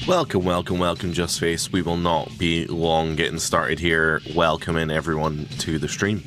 Welcome, Just Face. We will not be long getting started here. Welcoming everyone to the stream.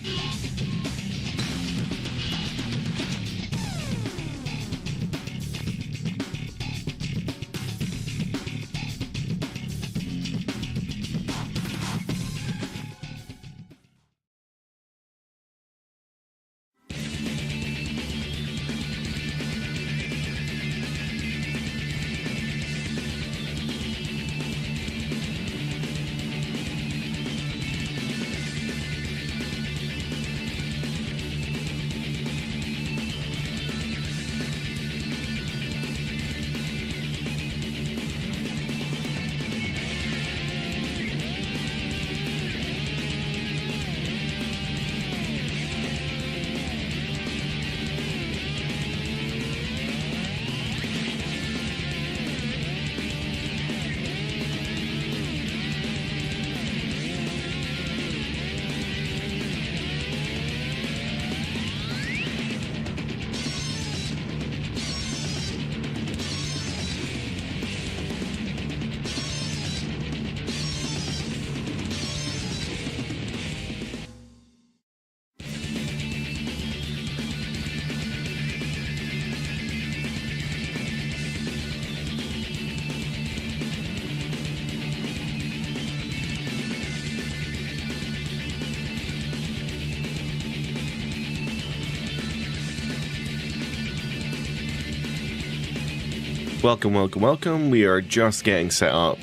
Welcome. We are just getting set up.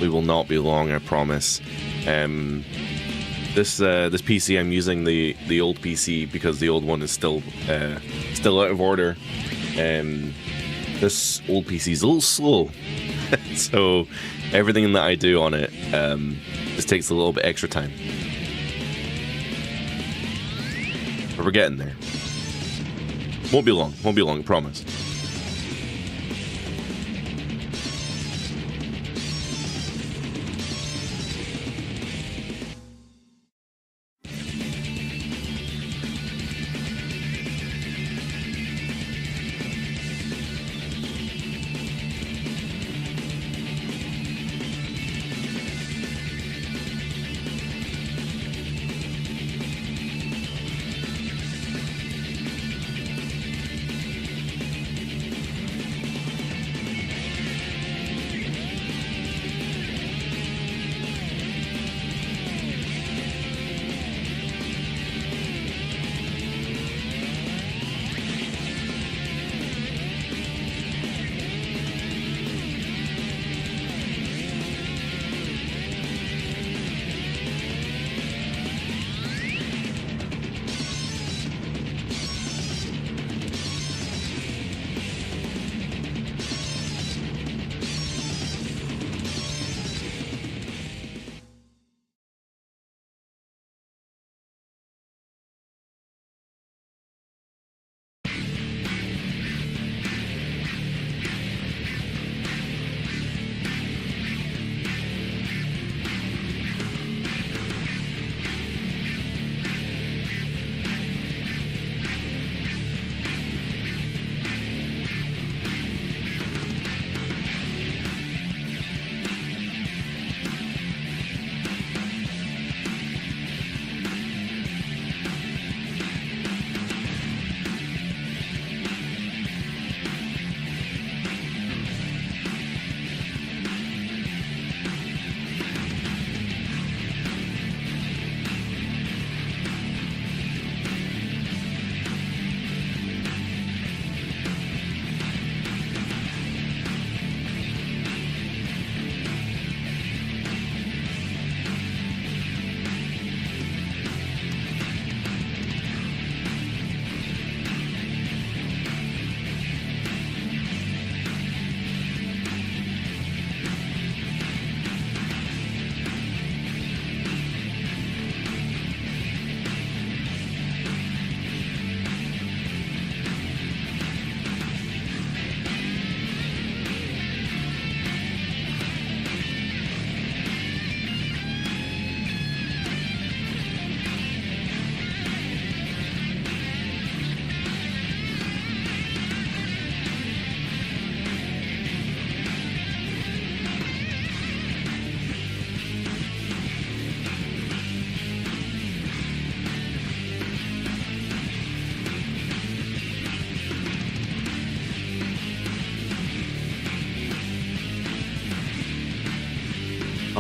We will not be long, I promise. This PC I'm using the old PC because the old one is still out of order. This old PC is a little slow, so everything that I do on it just takes a little bit extra time. But we're getting there. Won't be long, I promise.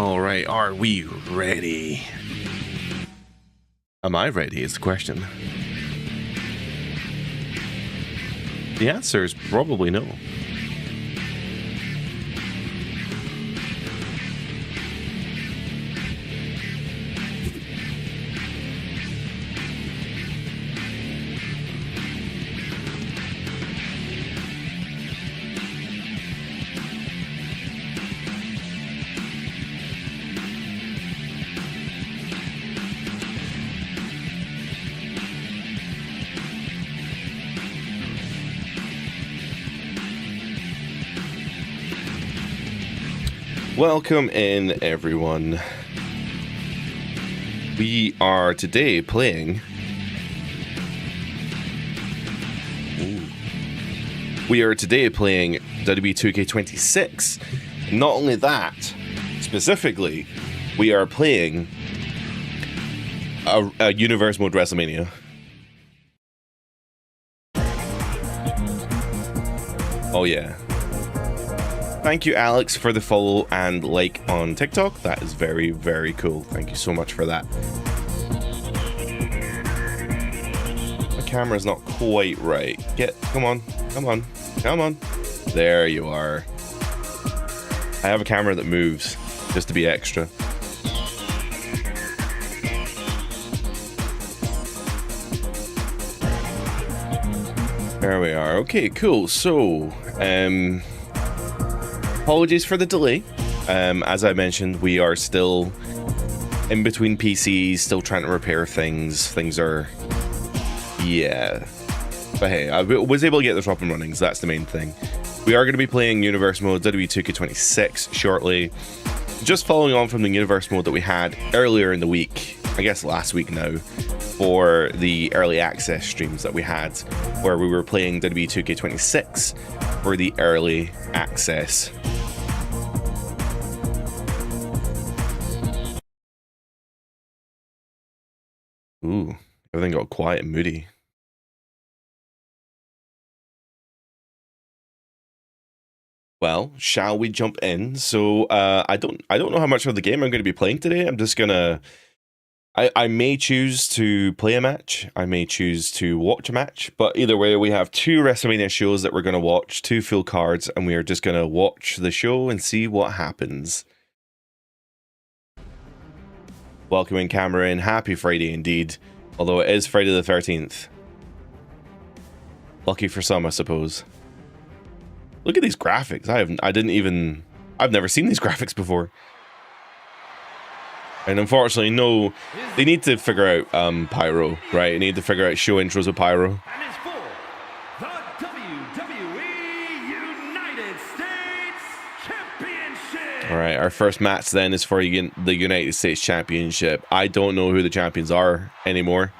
All right, are we ready? Am I ready is the question. The answer is probably no. Welcome in, everyone. We are today playing... We are today playing WWE 2K26. Not only that, specifically, we are playing a Universe Mode WrestleMania. Oh yeah. Thank you, Alex, for the follow and like on TikTok. That is very, very cool. Thank you so much for that. My camera's not quite right. Come on. There you are. I have a camera that moves, just to be extra. There we are. Okay, cool. So, apologies for the delay. As I mentioned, we are still in between PCs, still trying to repair things. Things are... yeah. But hey, I was able to get this up and running, so that's the main thing. We are going to be playing Universe Mode WWE 2K26 shortly. Just following on from the Universe Mode that we had earlier in the week, I guess last week now, for the early access streams that we had, where we were playing WWE 2K26 for the early access. Ooh, everything got quiet and moody. Well, shall we jump in? So, I don't know how much of the game I'm going to be playing today. I'm just gonna... I may choose to play a match. I may choose to watch a match. But either way, we have 2 WrestleMania shows that we're going to watch, 2 full cards, and we are just going to watch the show and see what happens. Welcoming camera in. Happy Friday indeed. Although it is Friday the 13th. Lucky for some, I suppose. Look at these graphics. I've never seen these graphics before. And unfortunately, no, they need to figure out pyro, right? They need to figure out show intros with pyro. And it's for the WWE United States Championship. All right, our first match then is for the United States Championship. I don't know who the champions are anymore.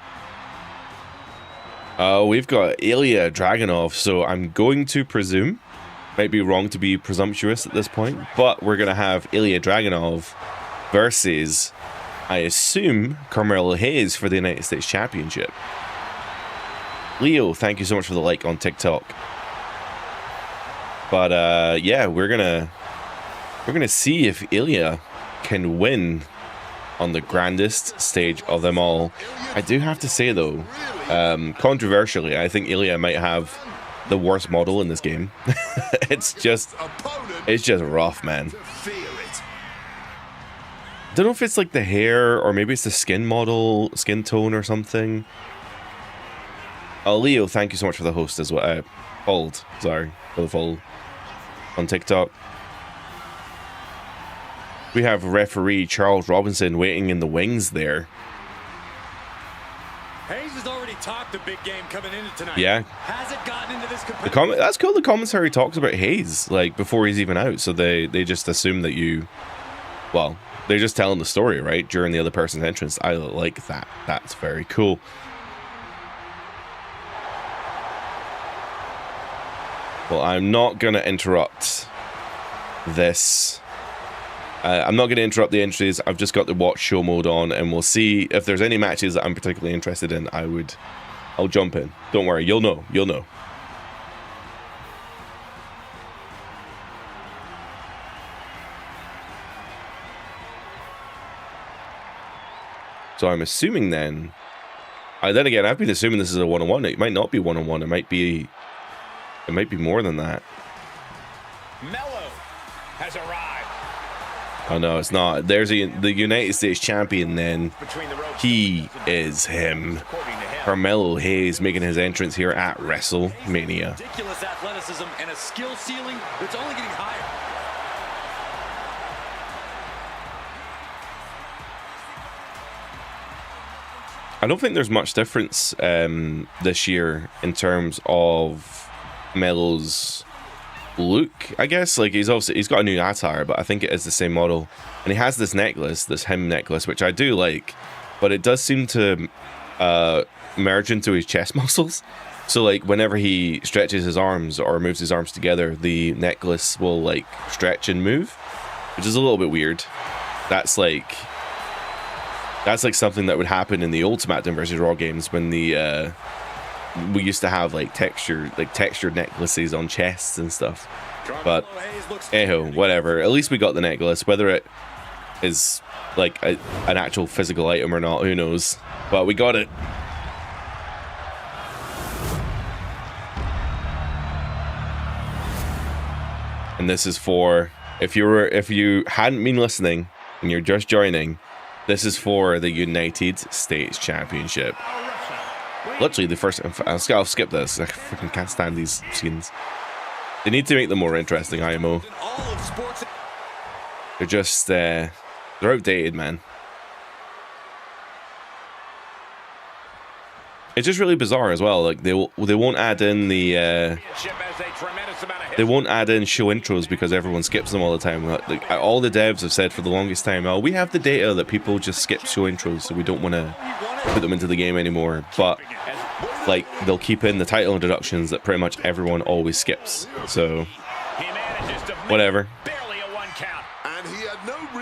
We've got Ilya Dragunov, so I'm going to presume, might be wrong to be presumptuous at this point, but we're going to have Ilya Dragunov versus, I assume, Carmelo Hayes for the United States Championship. Leo, thank you so much for the like on TikTok. But yeah, we're gonna see if Ilya can win on the grandest stage of them all. I do have to say though, controversially, I think Ilya might have the worst model in this game. it's just rough, man. Don't know if it's like the hair or maybe it's the skin tone or something. Oh, Leo, thank you so much for the host as well. Sorry for the follow on TikTok. We have referee Charles Robinson waiting in the wings there. Hayes has already talked a big game coming into tonight. Yeah. Hasn't gotten into this That's cool. The commentary talks about Hayes like before he's even out, so they just assume that well, they're just telling the story, right, during the other person's entrance. I like that. That's very cool. Well, I'm not going to interrupt this. I'm not going to interrupt the entries. I've just got the watch show mode on, and we'll see if there's any matches that I'm particularly interested in. I'll jump in. Don't worry. You'll know. So I'm assuming then. Then again, I've been assuming this is a one-on-one. It might not be one-on-one. It might be more than that. Mello has arrived. Oh no, it's not. There's the United States champion. Then he is him. Carmelo Hayes making his entrance here at WrestleMania. Ridiculous athleticism and a skill ceiling that's only getting higher. I don't think there's much difference this year in terms of Melo's look. I guess like he's got a new attire, but I think it is the same model, and he has this necklace, this him necklace, which I do like, but it does seem to merge into his chest muscles. So like whenever he stretches his arms or moves his arms together, the necklace will like stretch and move, which is a little bit weird. That's like something that would happen in the old SmackDown vs. Raw games when we used to have like textured necklaces on chests and stuff. But anyhow, whatever. At least we got the necklace. Whether it is like an actual physical item or not, who knows? But we got it. And this is for if you hadn't been listening and you're just joining. This is for the United States Championship. Literally the first. I'll skip this. I freaking can't stand these scenes. They need to make them more interesting, IMO. They're just they're outdated, man. It's just really bizarre as well. Like they won't add in the they won't add in show intros because everyone skips them all the time. Like all the devs have said for the longest time, oh, we have the data that people just skip show intros, so we don't want to put them into the game anymore. But like they'll keep in the title introductions that pretty much everyone always skips. So whatever.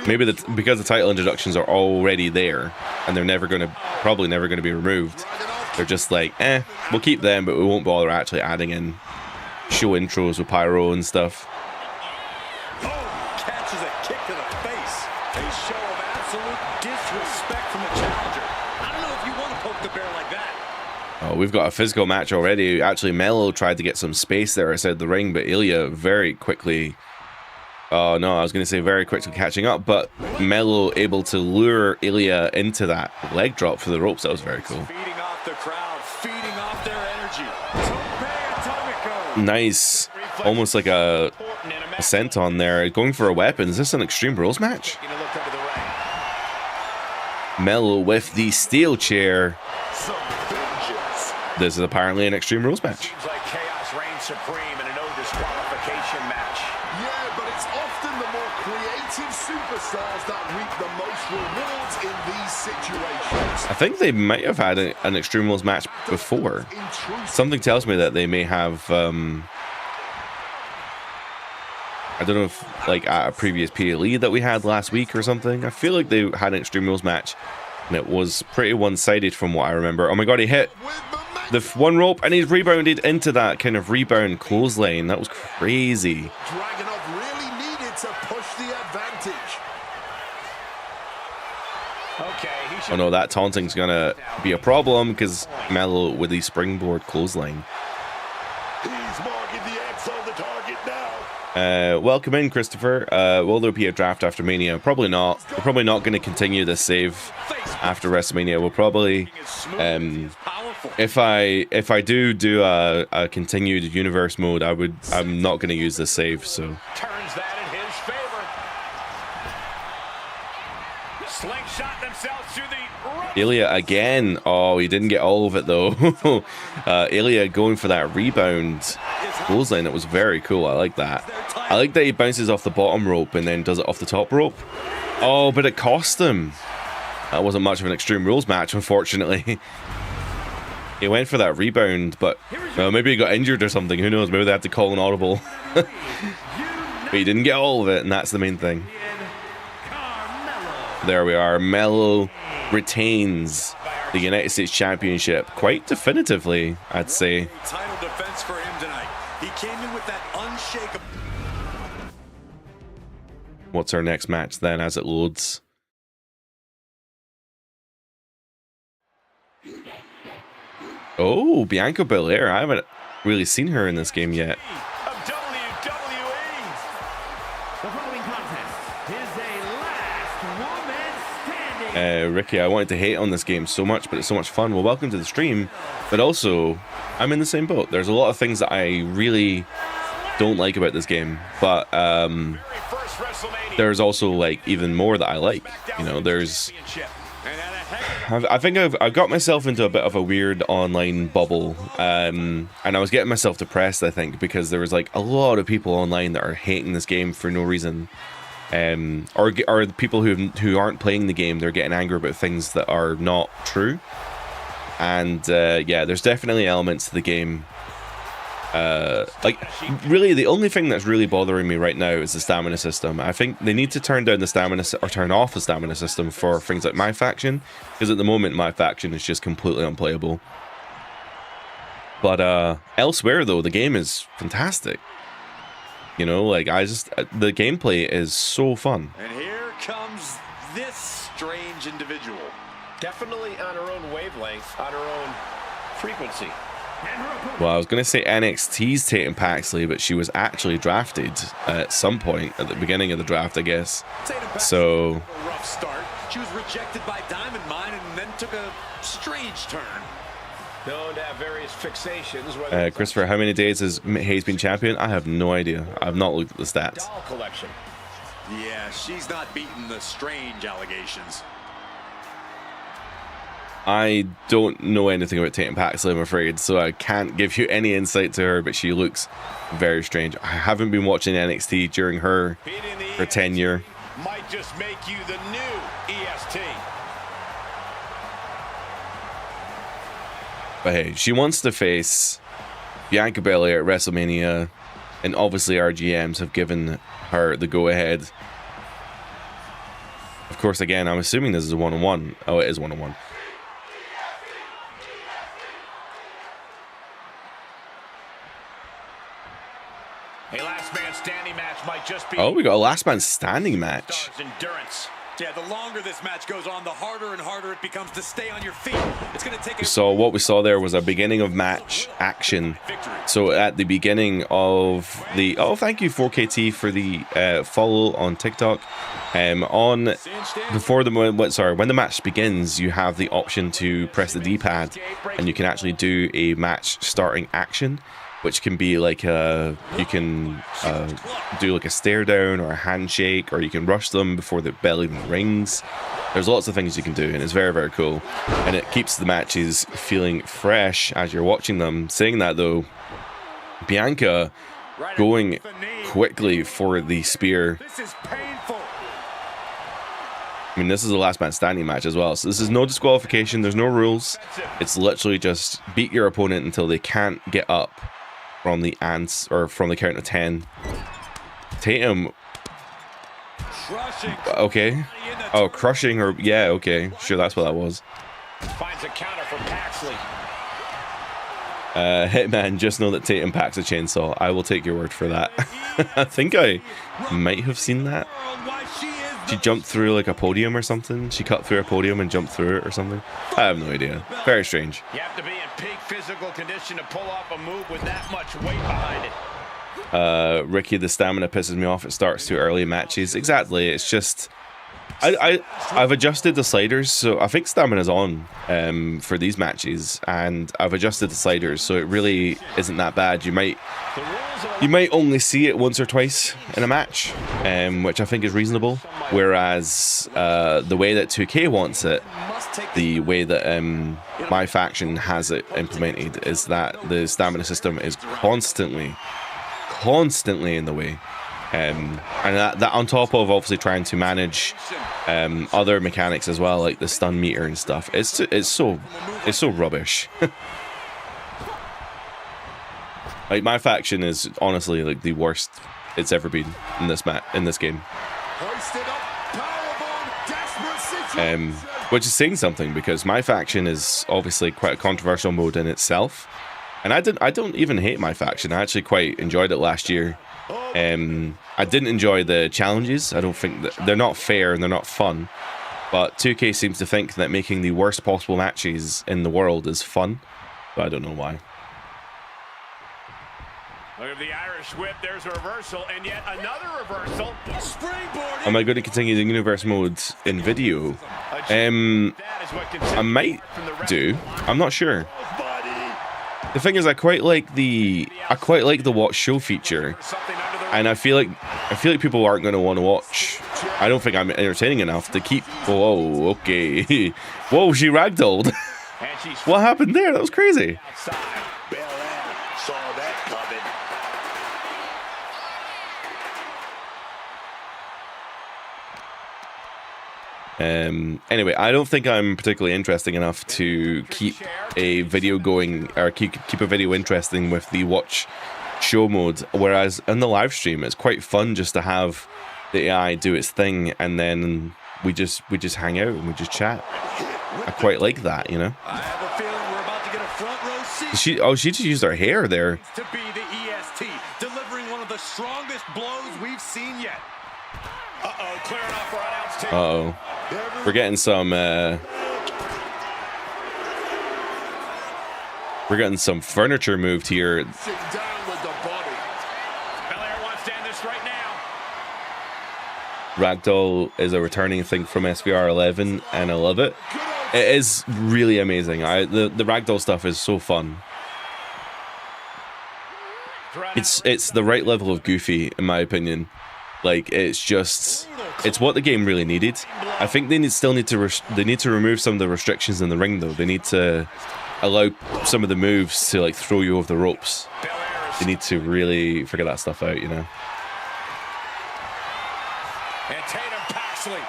Maybe because the title introductions are already there and they're probably never gonna be removed. They're just like, we'll keep them, but we won't bother actually adding in show intros with pyro and stuff. Oh, catches a kick to the face. A show of absolute disrespect from the challenger. I don't know if you want to poke the bear like that. Oh, we've got a physical match already. Actually, Mello tried to get some space there outside the ring, but Ilya very quickly... Oh no, I was going to say very quickly catching up, but Mello able to lure Ilya into that leg drop for the ropes. That was very cool. Feeding off the crowd, feeding off their energy. Nice. Almost like a senton there. Going for a weapon. Is this an Extreme Rules match? Mello with the steel chair. This is apparently an Extreme Rules match. Seems like chaos reigns supreme in a no disqualification match. Yeah, but it's often the more creative superstars that reap the most rewards in these situations. I think they might have had an Extreme Rules match before. Something tells me that they may have, I don't know if like at a previous PLE that we had last week or something. I feel like they had an Extreme Rules match and it was pretty one-sided from what I remember. Oh my god, he hit the one rope and he's rebounded into that kind of rebound clothesline. That was crazy. Dragunov really needed to push the advantage. Oh no, that taunting's gonna be a problem because Mello with the springboard clothesline. He's marking the X on the target now. Welcome in, Christopher. Will there be a draft after Mania? Probably not. We're probably not going to continue this save after WrestleMania. We'll probably, if I do a continued universe mode, I'm not going to use this save. So. Turns that in his favor. Slingshot themselves through the Ilya again. Oh, he didn't get all of it though. Ilya going for that rebound clothesline. That was very cool. I like that. I like that he bounces off the bottom rope and then does it off the top rope. Oh, but it cost him. That wasn't much of an Extreme Rules match, unfortunately. He went for that rebound, but maybe he got injured or something. Who knows? Maybe they had to call an audible. But he didn't get all of it, and that's the main thing. There we are. Mello retains the United States Championship quite definitively, I'd say. Title defense for him tonight. He came in with that unshakable. What's our next match then as it loads? Oh, Bianca Belair. I haven't really seen her in this game yet. Of WWE. The following contest is a last woman standing. Ricky, I wanted to hate on this game so much, but it's so much fun. Well, welcome to the stream. But also, I'm in the same boat. There's a lot of things that I really don't like about this game, but there's also like even more that I like. You know, there's. I think I've got myself into a bit of a weird online bubble, and I was getting myself depressed, I think, because there was like a lot of people online that are hating this game for no reason, or the people who aren't playing the game, they're getting angry about things that are not true. And yeah, there's definitely elements to the game. Like, really, the only thing that's really bothering me right now is the stamina system. I think they need to turn down the stamina or turn off the stamina system for things like my faction, because at the moment my faction is just completely unplayable. But elsewhere, though, the game is fantastic. You know, like the gameplay is so fun. And here comes this strange individual. Definitely on her own wavelength, on her own frequency. Well, I was going to say NXT's Tatum Paxley, but she was actually drafted at some point at the beginning of the draft, I guess. So, A rough start. She was rejected by Diamond Mine and then took a strange turn. Known to have various fixations. Christopher, how many days has Hayes been champion? I have no idea. I've not looked at the stats. Doll collection. Yeah, she's not beating the strange allegations. I don't know anything about Tatum Paxley, I'm afraid, so I can't give you any insight to her, but she looks very strange. I haven't been watching NXT during her tenure. Might just make you the new EST. But hey, she wants to face Bianca Belair at WrestleMania, and obviously our GMs have given her the go-ahead. Of course, again, I'm assuming this is a one-on-one. Oh, it is one-on-one. A last man standing match might just be. Oh, we got a last man standing match. Endurance. Yeah, the longer this match goes on, the harder and harder it becomes to stay on your feet. It's going to take. So what we saw there was a beginning of match action. So at the beginning of the thank you 4KT for the follow on TikTok. When the match begins, you have the option to press the D-pad, and you can actually do a match starting action, which can be like you can do like a stare down or a handshake, or you can rush them before the bell even rings. There's lots of things you can do, and it's very, very cool. And it keeps the matches feeling fresh as you're watching them. Saying that, though, Bianca going quickly for the spear. This is painful. I mean, this is a last man standing match as well, so this is no disqualification. There's no rules. It's literally just beat your opponent until they can't get up from the ants or from the count of 10. Tatum. Okay. Oh, crushing her. Yeah, okay. Sure, that's what that was. Finds a counter from Paxley. Hitman, just know that Tatum packs a chainsaw. I will take your word for that. I think I might have seen that. She jumped through like a podium or something. She cut through a podium and jumped through it or something. I have no idea. Very strange. You have to be in peak physical condition to pull off a move with that much weight behind it. Ricky, the stamina pisses me off. It starts too early in matches. Exactly. It's just I've adjusted the sliders, so I think stamina's on for these matches, and I've adjusted the sliders, so it really isn't that bad. You might only see it once or twice in a match, which I think is reasonable. Whereas the way that 2K wants it, the way that my faction has it implemented, is that the stamina system is constantly in the way. And that on top of obviously trying to manage other mechanics as well, like the stun meter and stuff. It's so rubbish. Like, my faction is honestly like the worst it's ever been in this game. Which is saying something, because my faction is obviously quite a controversial mode in itself. And I don't even hate my faction. I actually quite enjoyed it last year. I didn't enjoy the challenges. I don't think that they're not fair and they're not fun. But 2K seems to think that making the worst possible matches in the world is fun. But I don't know why. Look at the Irish whip. There's a reversal, and yet another reversal. Springboard. Am I going to continue the universe mode in video? I might do. I'm not sure. The thing is, I quite like the watch show feature, and I feel like people aren't going to want to watch. I don't think I'm entertaining enough to keep. Whoa, okay. Whoa, she ragdolled. What happened there? That was crazy. Anyway, I don't think I'm particularly interesting enough to keep a video going or keep a video interesting with the watch show mode. Whereas in the live stream, it's quite fun just to have the AI do its thing, and then we just hang out and we just chat. I quite like that, you know. I have a feeling we're about to get a front row seat. She just used her hair there. To be the EST, delivering one of the strongest blows we've seen yet. Uh-oh, clearing off our announce table. Uh-oh. We're getting some furniture moved here. Sit down with the body. Belair wants to end this right now. Ragdoll is a returning thing from SVR 11, and I love it. It is really amazing. The Ragdoll stuff is so fun. It's the right level of goofy, in my opinion. Like, it's what the game really needed. I think they still need to remove some of the restrictions in the ring, though. They need to allow some of the moves to like throw you over the ropes. They need to really figure that stuff out, you know. And Tatum Paxley.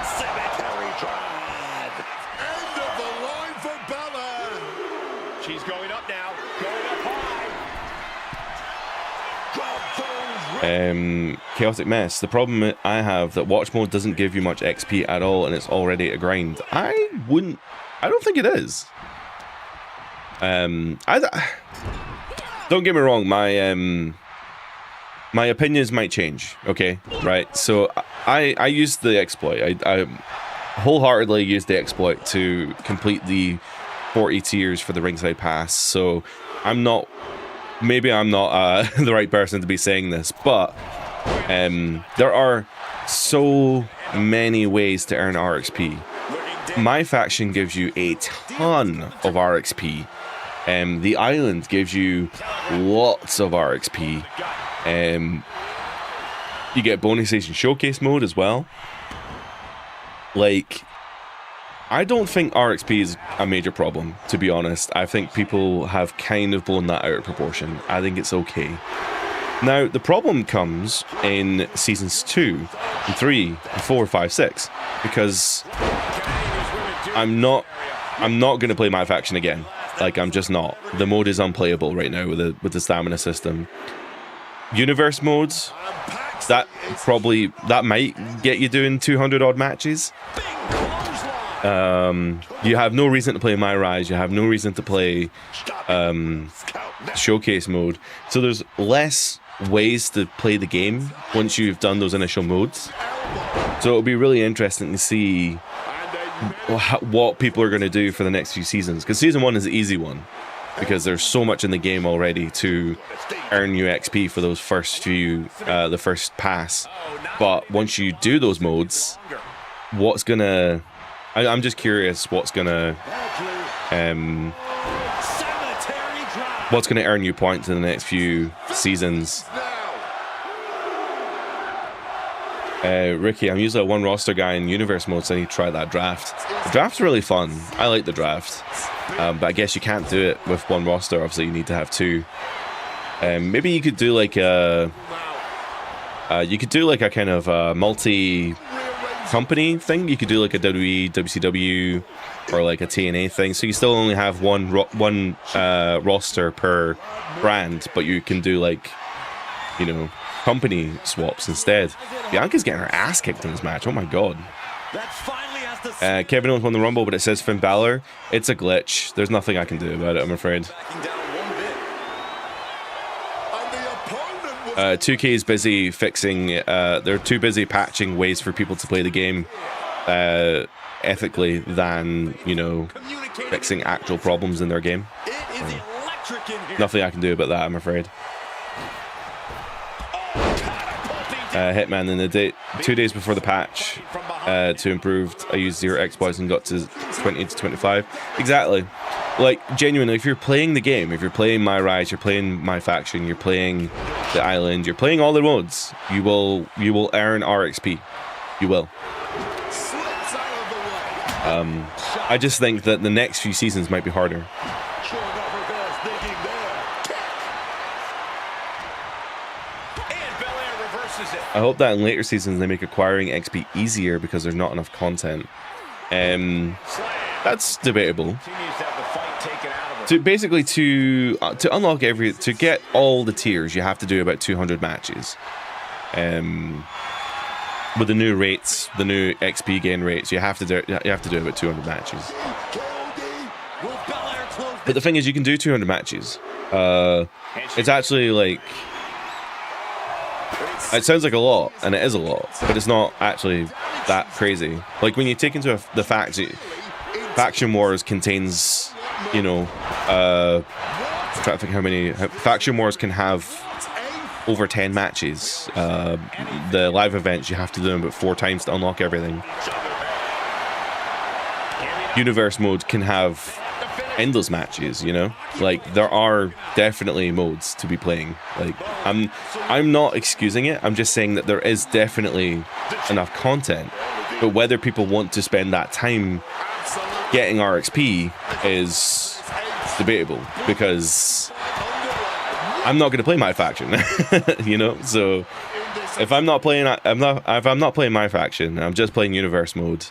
Cemetery drive. End of the line for Bella. She's going up now. Going up high. Chaotic Mess. The problem I have that watch mode doesn't give you much XP at all, and it's already a grind. I don't think it is. Don't get me wrong. My opinions might change. Okay, right. So I used the exploit. I wholeheartedly used the exploit to complete the 40 tiers for the ringside pass. So maybe I'm not the right person to be saying this, but there are so many ways to earn RXP. My faction gives you a ton of RXP. The island gives you lots of RXP. You get bonus station showcase mode as well. Like, I don't think RXP is a major problem, to be honest. I think people have kind of blown that out of proportion. I think it's okay. Now, the problem comes in seasons 2, and 3, and 4, 5, 6, because I'm not going to play my faction again. Like, I'm just not. The mode is unplayable right now with the stamina system. Universe modes, that might get you doing 200 odd matches. You have no reason to play My Rise. You have no reason to play showcase mode. So there's less ways to play the game once you've done those initial modes. So it'll be really interesting to see what people are going to do for the next few seasons. Because season 1 is the easy one, because there's so much in the game already to earn you XP for those first few, the first pass. But once you do those modes, what's gonna... I'm just curious what's gonna earn you points in the next few seasons. Ricky, I'm usually a one roster guy in universe mode, so I need to try that draft. The draft's really fun. I like the draft, but I guess you can't do it with one roster. Obviously, you need to have two. Maybe you could do like a kind of multi-company thing. You could do like a WWE, WCW, or like a TNA thing. So you still only have one roster per brand, but you can do like, you know, company swaps instead. Bianca's getting her ass kicked in this match. Oh my god. Kevin Owens won the Rumble, but it says Finn Balor. It's a glitch. There's nothing I can do about it, I'm afraid. 2K is busy fixing, they're too busy patching ways for people to play the game. ethically than, you know, fixing actual problems in their game. It is electric in here. Nothing I can do about that, I'm afraid. Hitman, in the day 2 days before the patch to improved, I used zero exploits and got to 20 to 25. Exactly. Like, genuinely, if you're playing the game, if you're playing My Rise, you're playing My Faction, you're playing the Island, you're playing all the modes, you will earn RXP. You will. I just think that the next few seasons might be harder. I hope that in later seasons they make acquiring XP easier because there's not enough content. That's debatable. To basically to unlock to get all the tiers, you have to do about 200 matches. With the new rates, the new XP gain rates, you have to do about 200 matches. But the thing is, you can do 200 matches. It's actually like, it sounds like a lot, and it is a lot, but it's not actually that crazy. Like, when you take into the fact that Faction Wars contains, you know, I'm trying to think how many Faction Wars can have over 10 matches. The live events, you have to do them about 4 times to unlock everything. Universe mode can have endless matches, you know? Like, there are definitely modes to be playing. Like, I'm not excusing it, I'm just saying that there is definitely enough content, but whether people want to spend that time getting RXP is debatable, because I'm not going to play My Faction. You know? So if I'm not playing My Faction, I'm just playing Universe mode,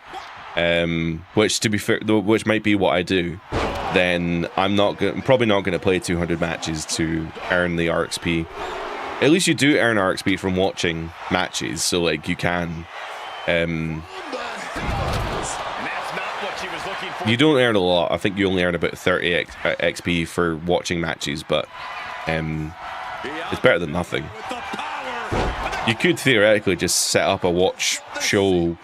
which, to be fair, which might be what I do, then I'm probably not going to play 200 matches to earn the RXP. At least you do earn RXP from watching matches, so like you can. You don't earn a lot. I think you only earn about 30 XP for watching matches, but it's better than nothing. You could theoretically just set up a watch show,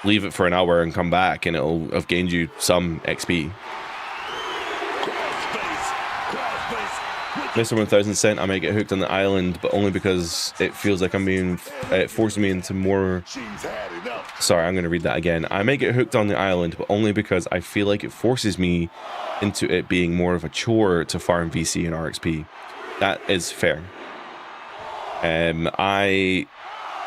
leave it for an hour, and come back, and it'll have gained you some XP. Mr. 1000 Cent, I might get hooked on the island, but only because it feels like it forces me into more... Sorry, I'm going to read that again. I may get hooked on the island, but only because I feel like it forces me into it being more of a chore to farm VC and RXP. That is fair. I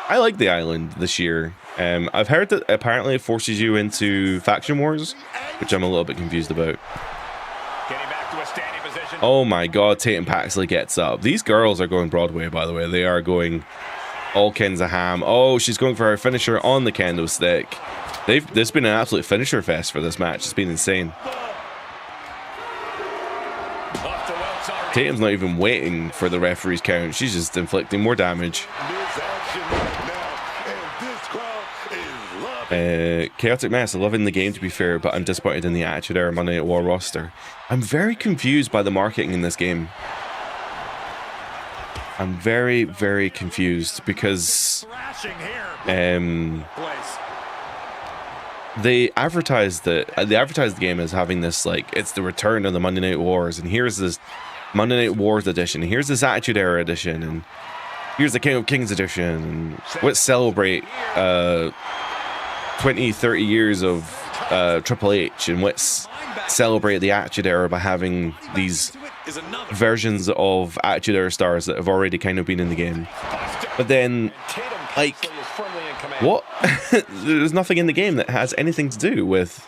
like the island this year. I've heard that apparently it forces you into Faction Wars, which I'm a little bit confused about. Oh my god, Tatum Paxley gets up. These girls are going Broadway, by the way. They are going all kinds of ham. Oh, she's going for her finisher on the kendo stick. There's been an absolute finisher fest for this match. It's been insane. Tatum's not even waiting for the referee's count. She's just inflicting more damage. Chaotic Mess, loving the game, to be fair, but I'm disappointed in the Attitude Era Monday Night War roster. I'm very confused by the marketing in this game. I'm very, very confused because they advertised the game as having this, like, it's the return of the Monday Night Wars, and here's this Monday Night Wars edition, here's this Attitude Era edition, and here's the King of Kings edition, and let's celebrate 20-30 years of Triple H, and let's celebrate the Attitude Era by having these versions of Attitude Era stars that have already kind of been in the game. But then, like, what? There's nothing in the game that has anything to do with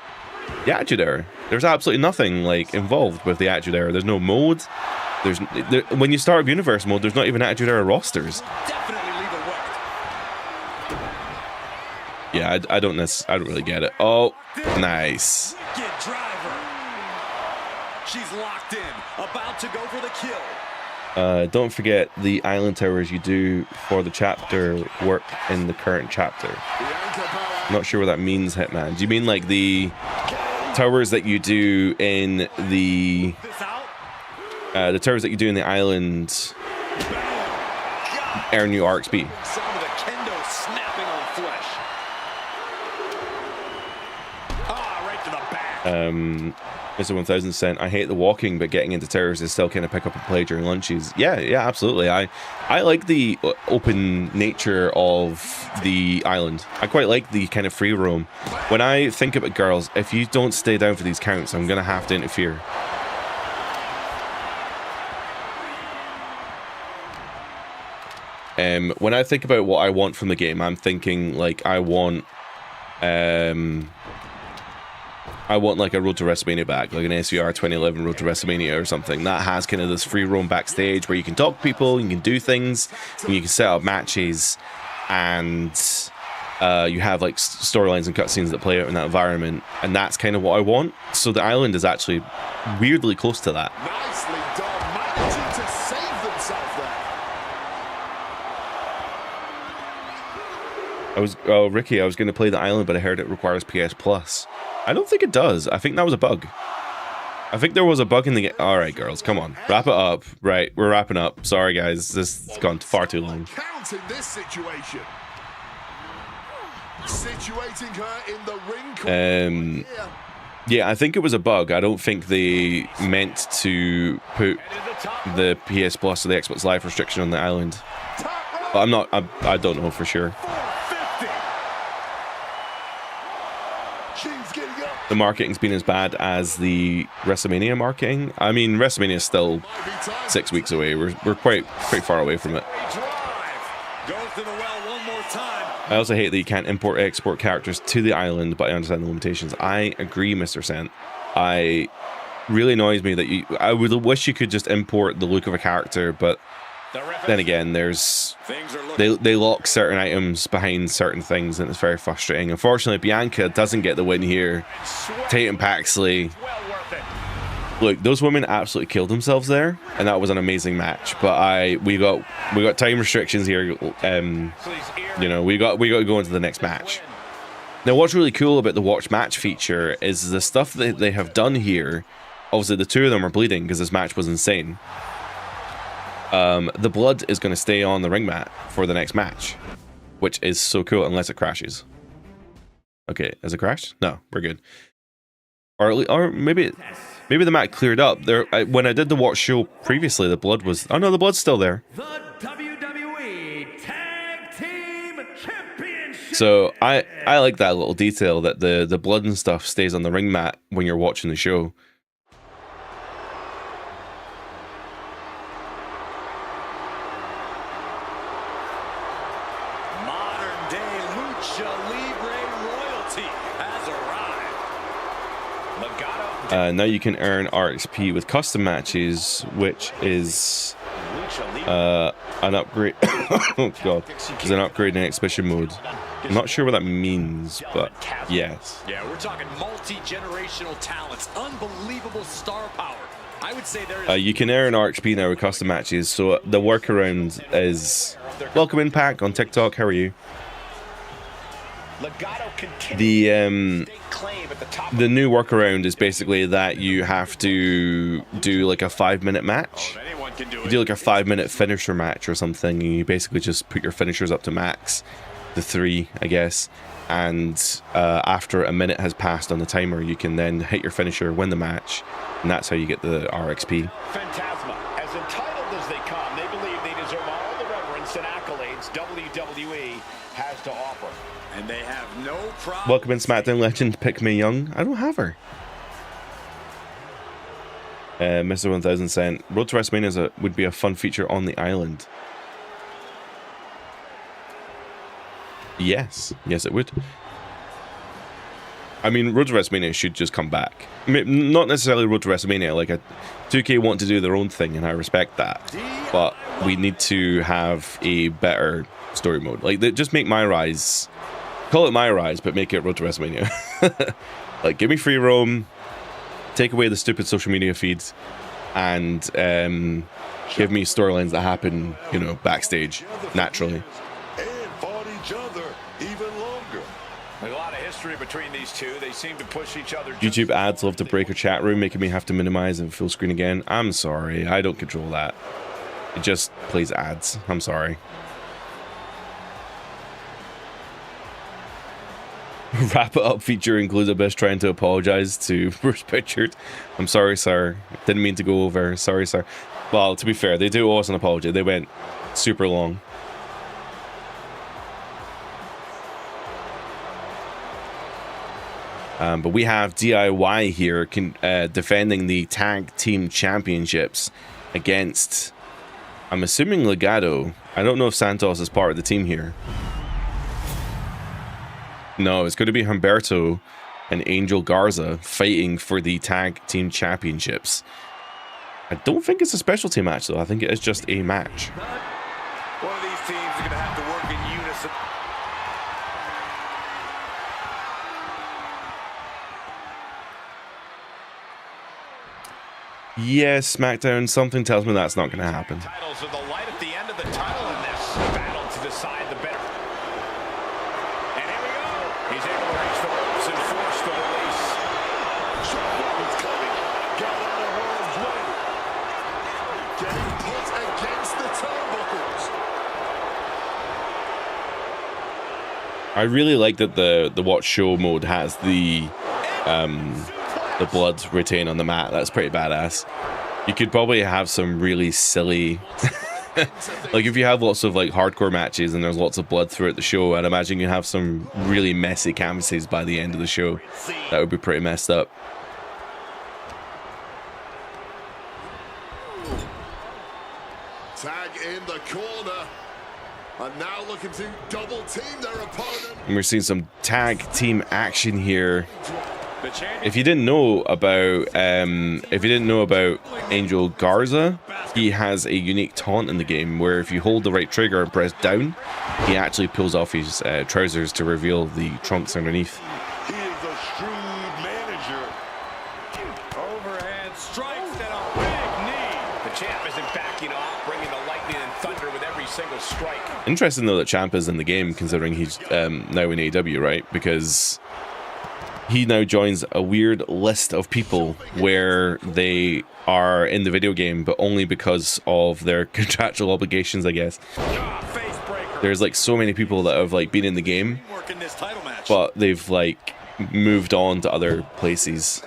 the Attitude Era. There's absolutely nothing, like, involved with the Attitude Era. There's no mode. When you start Universe mode, there's not even Attitude Era rosters. Yeah, I don't really get it. Oh, nice. She's locked in, about to go for the kill. Don't forget the island towers you do for the chapter work in the current chapter. I'm not sure what that means, Hitman. Do you mean like the towers that you do in the towers that you do in the island earn you RXP? Mr. 1000 I hate the walking, but getting into towers is still kind of pick up and play during lunches. Yeah, absolutely. I like the open nature of the island. I quite like the kind of free roam. When I think about girls, if you don't stay down for these counts, I'm gonna have to interfere. When I think about what I want from the game, I'm thinking like I want like a Road to WrestleMania back, like an SVR 2011 Road to WrestleMania or something that has kind of this free roam backstage where you can talk to people, you can do things, and you can set up matches, and you have like storylines and cutscenes that play out in that environment, and that's kind of what I want. So the island is actually weirdly close to that. Nicely done, managing to save themselves there. Ricky, I was going to play the island, but I heard it requires PS Plus. I don't think it does. I think that was a bug. I think there was a bug in the game. All right, girls, come on. Wrap it up. Right, we're wrapping up. Sorry, guys. This has gone far too long. Count in this situation. Situating her in the ring corner. Yeah, I think it was a bug. I don't think they meant to put the PS Plus or the Xbox Live restriction on the island. But I'm not, I don't know for sure. The marketing's been as bad as the WrestleMania marketing. I mean, WrestleMania is still 6 weeks away. We're quite far away from it. I also hate that you can't import or export characters to the island, but I understand the limitations. I agree, Mr. Cent. I really annoys me that I would wish you could just import the look of a character, but then again, they lock certain items behind certain things, and it's very frustrating. Unfortunately, Bianca doesn't get the win here. Tatum Paxley. Look, those women absolutely killed themselves there, and that was an amazing match. But we got time restrictions here. You know, we got to go into the next match. Now, what's really cool about the watch match feature is the stuff that they have done here. Obviously, the two of them are bleeding because this match was insane. The blood is going to stay on the ring mat for the next match, which is so cool, unless it crashes. Okay, has it crashed? No, we're good. Or maybe the mat cleared up. When I did the watch show previously, the blood was... Oh no, the blood's still there. The WWE Tag Team Championship. So I like that little detail that the blood and stuff stays on the ring mat when you're watching the show. Now you can earn RXP with custom matches, which is an upgrade. Oh god, is an upgrade in exhibition mode. I'm not sure what that means, but yes. Yeah, we're talking multi-generational talents, unbelievable star power. I would say there. You can earn RXP now with custom matches. So the workaround is welcome Impact on TikTok. How are you? The new workaround is basically that you have to do like a 5-minute match. You do like a 5-minute finisher match or something, and you basically just put your finishers up to max, the 3, I guess, and after a minute has passed on the timer, you can then hit your finisher, win the match, and that's how you get the RXP. Phantasma, as entitled as they come, they believe they deserve all the reverence and accolades WWE has to offer. And they have no problem. Welcome in SmackDown legend, Pick Me Young. I don't have her. Mr. 1000 Road to WrestleMania would be a fun feature on the island. Yes, it would. I mean, Road to WrestleMania should just come back. I mean, not necessarily Road to WrestleMania. Like, 2K want to do their own thing, and I respect that. But we need to have a better story mode. Like, just make My Rise. Call it My Rise, but make it Road to WrestleMania. Like, give me free roam, take away the stupid social media feeds, and give me storylines that happen, you know, backstage, naturally. And fought each other even longer. There's a lot of history between these two. They seem to push each other. YouTube ads love to break a chat room, making me have to minimize and full screen again. I'm sorry, I don't control that. It just plays ads. I'm sorry. Wrap it up feature includes Abyss trying to apologize to Bruce Pritchard. I'm sorry, sir. Didn't mean to go over. Sorry, sir. Well, to be fair, they do owe us an apology. They went super long. But we have DIY here defending the tag team championships against, I'm assuming, Legado. I don't know if Santos is part of the team here. No, it's going to be Humberto and Angel Garza fighting for the tag team championships. I don't think it's a specialty match, though. I think it is just a match. One of these teams is going to have to work in unison. Yes, SmackDown, something tells me that's not going to happen. Titles are the light at the end of the tunnel in this battle to decide the better. And here we go. He's able to reach the ropes and force the release. It's coming. Get out of harm's way. Getting put against the turnbuckles. I really like that the watch show mode has the blood retain on the mat. That's pretty badass. You could probably have some really silly like if you have lots of like hardcore matches and there's lots of blood throughout the show, I'd imagine you have some really messy canvases by the end of the show. That would be pretty messed up. Tag in the corner. And now looking to double team their opponent. And we're seeing some tag team action here. If you didn't know about Angel Garza, he has a unique taunt in the game where if you hold the right trigger and press down, he actually pulls off his trousers to reveal the trunks underneath. He is a shrewd manager. Overhand strikes and a big knee. The champ isn't backing off, bringing the lightning and thunder with every single strike. Interesting though that Ciampa is in the game, considering he's now in AEW, right? Because he now joins a weird list of people where they are in the video game, but only because of their contractual obligations, I guess. There's like so many people that have like been in the game, but they've like moved on to other places.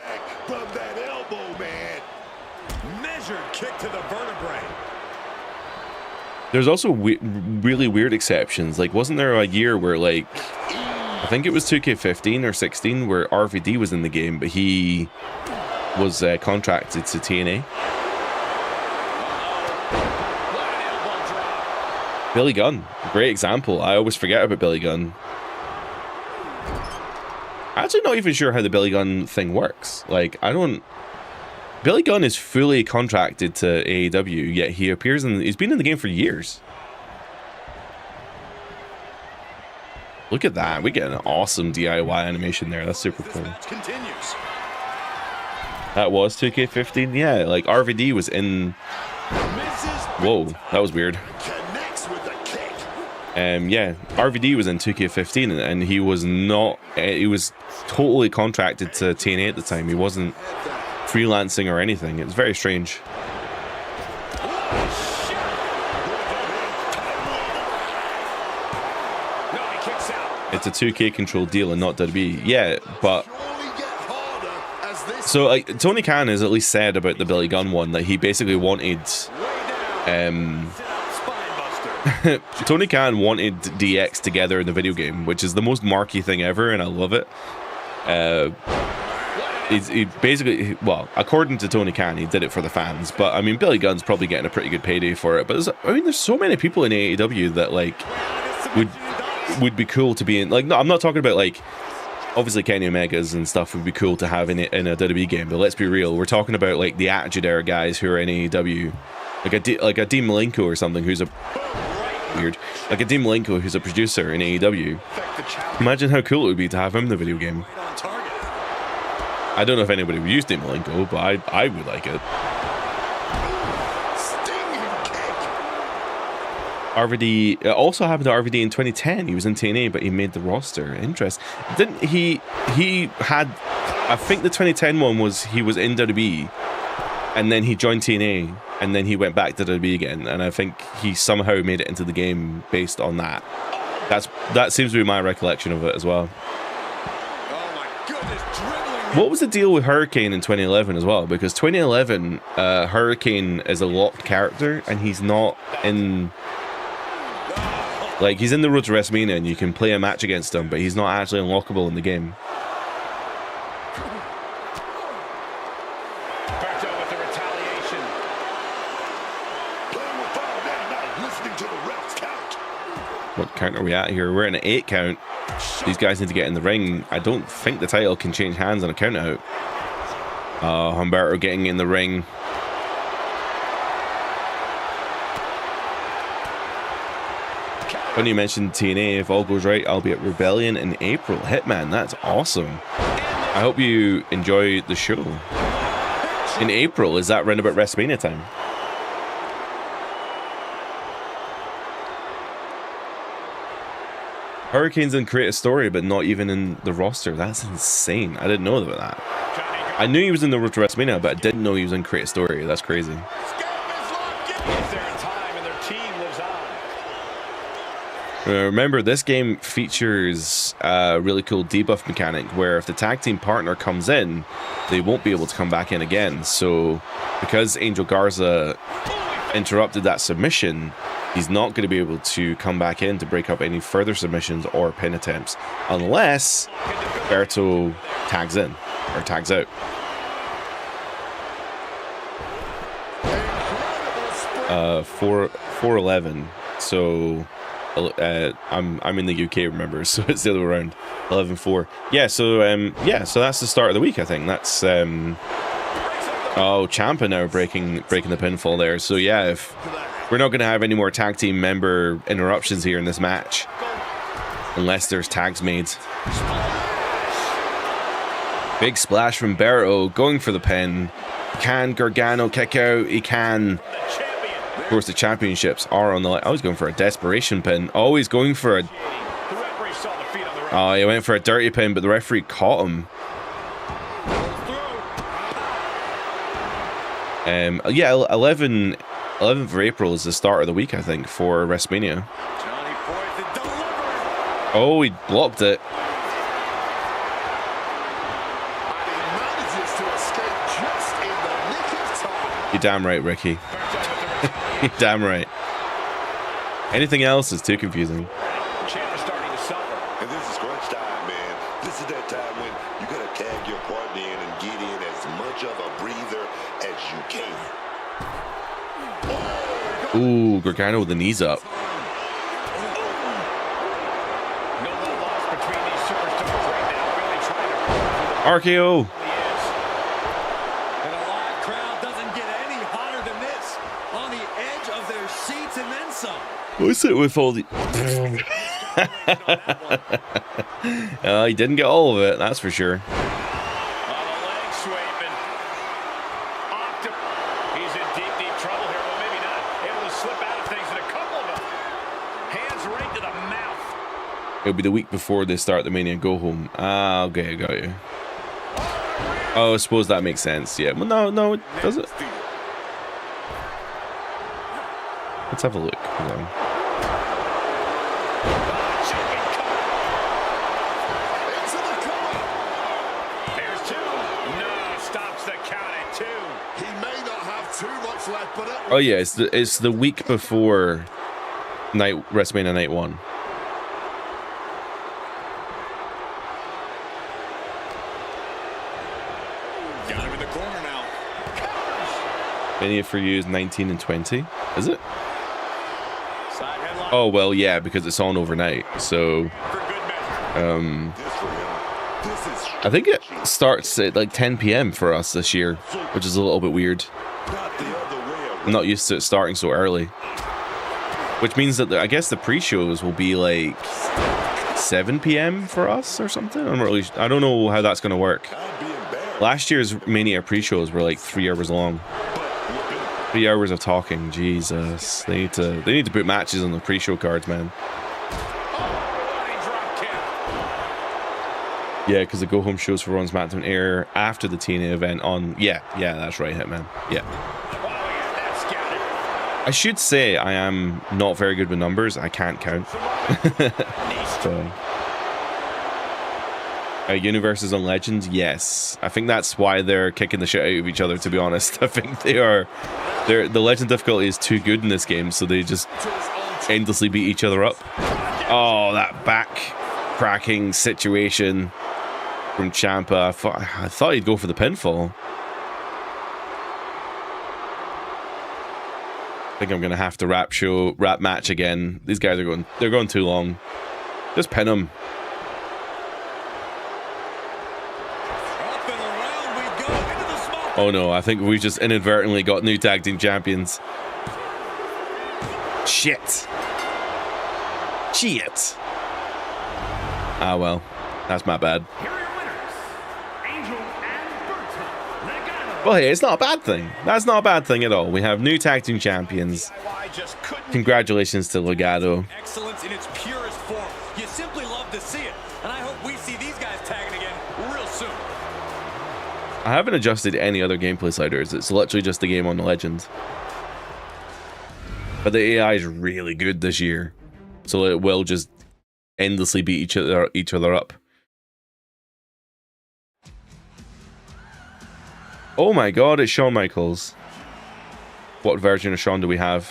From that elbow, man. Measured kick to the vertebrae. There's also really weird exceptions. Like, wasn't there a year where like, I think it was 2K15 or 16 where RVD was in the game, but he was contracted to TNA. Billy Gunn, great example. I always forget about Billy Gunn. I'm actually not even sure how the Billy Gunn thing works. Like, Billy Gunn is fully contracted to AEW, yet he appears he's been in the game for years. Look at that. We get an awesome DIY animation there. That's super cool. Continues. That was 2K15. Yeah, like RVD was in. Whoa, that was weird. Connects with the kick. Yeah, RVD was in 2K15 and he was not. He was totally contracted to TNA at the time. He wasn't freelancing or anything. It was very strange. It's a 2K controlled deal and not WWE. Yeah, but so like Tony Khan has at least said about the Billy Gunn one that he basically wanted Tony Khan wanted DX together in the video game, which is the most marky thing ever, and I love it. He basically, well, according to Tony Khan, he did it for the fans, but I mean, Billy Gunn's probably getting a pretty good payday for it. But there's so many people in AEW that like would be cool to be in. Like, no, I'm not talking about like, obviously Kenny Omegas and stuff would be cool to have in a WWE game, but let's be real, we're talking about like the Attitude Era guys who are in AEW, like a Dean Malenko or something who's a Dean Malenko who's a producer in AEW. Imagine how cool it would be to have him in the video game. I don't know if anybody would use Dean Malenko, but I would like it. RVD, it also happened to RVD in 2010. He was in TNA, but he made the roster. Interesting. Didn't he had, I think the 2010 one was he was in WWE, and then he joined TNA, and then he went back to WWE again, and I think he somehow made it into the game based on that. That seems to be my recollection of it as well. goodness, dribbling. What was the deal with Hurricane in 2011 as well? Because 2011, Hurricane is a locked character, and he's not in... Like, he's in the Road to WrestleMania, and you can play a match against him, but he's not actually unlockable in the game. Berto with the retaliation. Playing with fire now, not listening to the ref's count. What count are we at here? We're in an 8 count. These guys need to get in the ring. I don't think the title can change hands on a count out. Humberto getting in the ring. When you mentioned TNA, if all goes right, I'll be at Rebellion in April. Hitman, that's awesome. I hope you enjoy the show. In April, is that round about WrestleMania time? Hurricane's in Create a Story, but not even in the roster. That's insane. I didn't know about that. I knew he was in the Road to WrestleMania, but I didn't know he was in Create a Story. That's crazy. Is there in time and their team lives on. Remember, this game features a really cool debuff mechanic where if the tag team partner comes in, they won't be able to come back in again. So because Angel Garza interrupted that submission, he's not going to be able to come back in to break up any further submissions or pin attempts unless Berto tags in or tags out. 411. So I'm in the UK, remember, so it's the other way around. 11-4. Yeah, so that's the start of the week, I think. That's Ciampa now breaking the pinfall there. So yeah, if we're not going to have any more tag team member interruptions here in this match unless there's tags made. Big splash from Berto, going for the pin. Can Gargano kick out? He can. Of course, the championships are on the line. I was going for a desperation pin. Always going for a... Oh, he went for a dirty pin, but the referee caught him. Yeah, 11th of April is the start of the week, I think, for WrestleMania. Oh, he blocked it. You're damn right, Ricky. You're damn right. Anything else is too confusing. Ciampa's starting to suffer. And this is crunch time, man. This is that time when you gotta tag your partner in and get in as much of a breather as you can. Ooh, Gargano with the knees up. No love lost between these superstars right now. Really trying to RKO. And a live crowd doesn't get any hotter than this. On the edge of their seats and then some. What's it with all the... he didn't get all of it, that's for sure. the leg sweeping. He's in deep trouble here. Well, maybe not. Able to slip out of things in a couple of them. Hands right to the mouth. It'll be the week before they start the Mania Go Home. Ah, okay, I got you. Oh, I suppose that makes sense. Yeah, well, no, it doesn't. Let's have a look. Hold on. There's two. No, stops the count at 2. He may not have too much left, but Oh yeah, it's the week before WrestleMania Night 1. Got him in the corner now. Mania for you is 19 and 20. Is it? Side headlock. Oh well, yeah, because it's on overnight. So For good measure. this for him. This is I think it starts at like 10 p.m. for us this year, which is a little bit weird. not the other way around. I'm not used to it starting so early. Which means that I guess the pre-shows will be like 7 p.m. for us or something. I don't know how that's going to work. I'd be embarrassed. Last year's Mania pre-shows were like 3 hours long. 3 hours of talking. Jesus, they need to put matches on the pre-show cards, man. Yeah, because the Go Home shows for Raw and SmackDown air after the TNA event on. Yeah, that's right, Hitman. Yeah. I should say I am not very good with numbers. I can't count. So. Universes on Legends, yes. I think that's why they're kicking the shit out of each other, to be honest. I think the Legend difficulty is too good in this game, so they just endlessly beat each other up. Oh, that back cracking situation from Ciampa. I thought he'd go for the pinfall. I think I'm gonna have to wrap match again. These guys are going too long. Just pin them. Oh no, I think we just inadvertently got new tag team champions. Shit. Ah well, that's my bad. Well, hey, it's not a bad thing. That's not a bad thing at all. We have new tag team champions. Congratulations to Legado. Excellence in its purest form. You simply love to see it, and I hope we see these guys tagging again real soon. I haven't adjusted any other gameplay sliders. It's literally just the game on the Legend. But the AI is really good this year, so it will just endlessly beat each other up. Oh my god, it's Shawn Michaels. What version of Shawn do we have?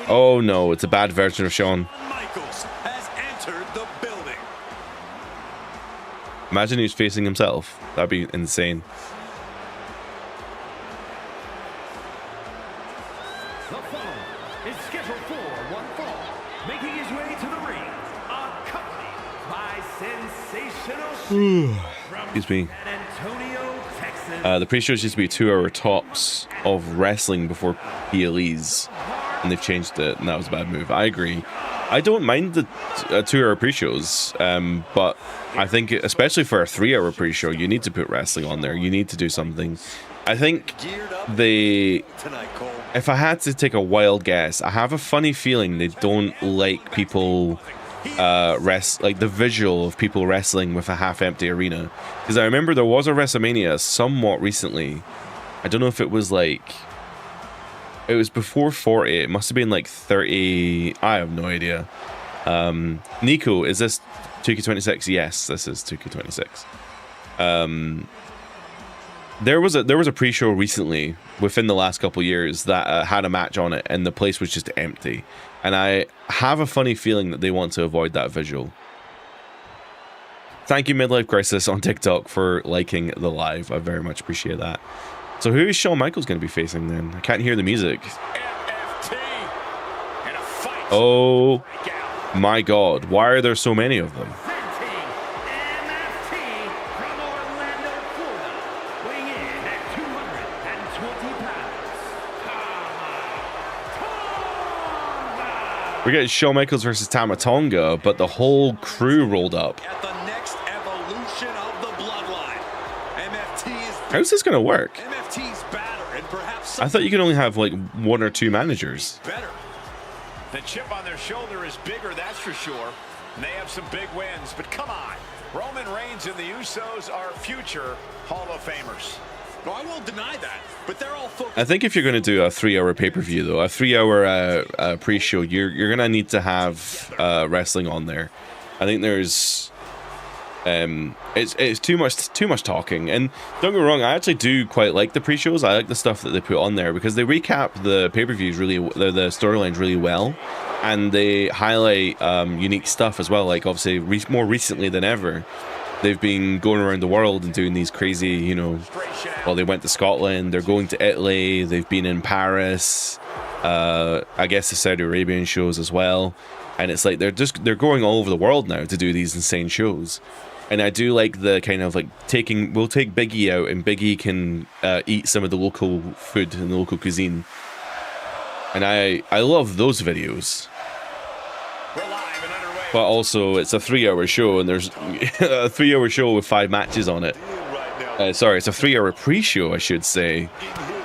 Oh no, it's a bad version of Shawn. Michaels has entered the building. Imagine he's facing himself. That'd be insane. The following is scheduled for one fall, making his way to the ring, accompanied by sensational Excuse me. San Antonio, Texas. The pre-shows used to be 2-hour tops of wrestling before PLEs, and they've changed it, and that was a bad move. I agree. I don't mind the 2-hour pre-shows, but I think, especially for a 3-hour pre-show, you need to put wrestling on there. You need to do something. I think if I had to take a wild guess, I have a funny feeling they don't like people like the visual of people wrestling with a half-empty arena, because I remember there was a WrestleMania somewhat recently. I don't know if it was like, it was before 40, it must have been like 30, I have no idea. Nico, is this 2K26? Yes, this is 2K26. There was a pre-show recently within the last couple years that had a match on it, and the place was just empty. And I have a funny feeling that they want to avoid that visual. Thank you, Midlife Crisis on TikTok, for liking the live. I very much appreciate that. So who is Shawn Michaels going to be facing then? I can't hear the music. Oh my god, why are there so many of them? We're getting Shawn Michaels versus Tama Tonga, but the whole crew rolled up. At the next evolution of the bloodline, How's this going to work? MFT's batter, and perhaps I thought you could only have like 1 or 2 managers. better. The chip on their shoulder is bigger, that's for sure. And they have some big wins, but come on. Roman Reigns and the Usos are future Hall of Famers. No, I won't deny that, but they're all focused. I think if you're going to do a 3-hour pay-per-view, though, a 3-hour pre-show, you're going to need to have wrestling on there. I think there's it's too much talking. And don't get me wrong, I actually do quite like the pre-shows. I like the stuff that they put on there because they recap the pay-per-views the storylines really well, and they highlight unique stuff as well. Like obviously more recently than ever, they've been going around the world and doing these crazy, you know, well, they went to Scotland, they're going to Italy, they've been in Paris, I guess the Saudi Arabian shows as well. And it's like they're going all over the world now to do these insane shows. And I do like the kind of like we'll take Biggie out, and Biggie can eat some of the local food and the local cuisine. And I love those videos. But also, it's a 3-hour show, and there's a 3-hour show with 5 matches on it. Sorry, it's a 3-hour pre-show, I should say.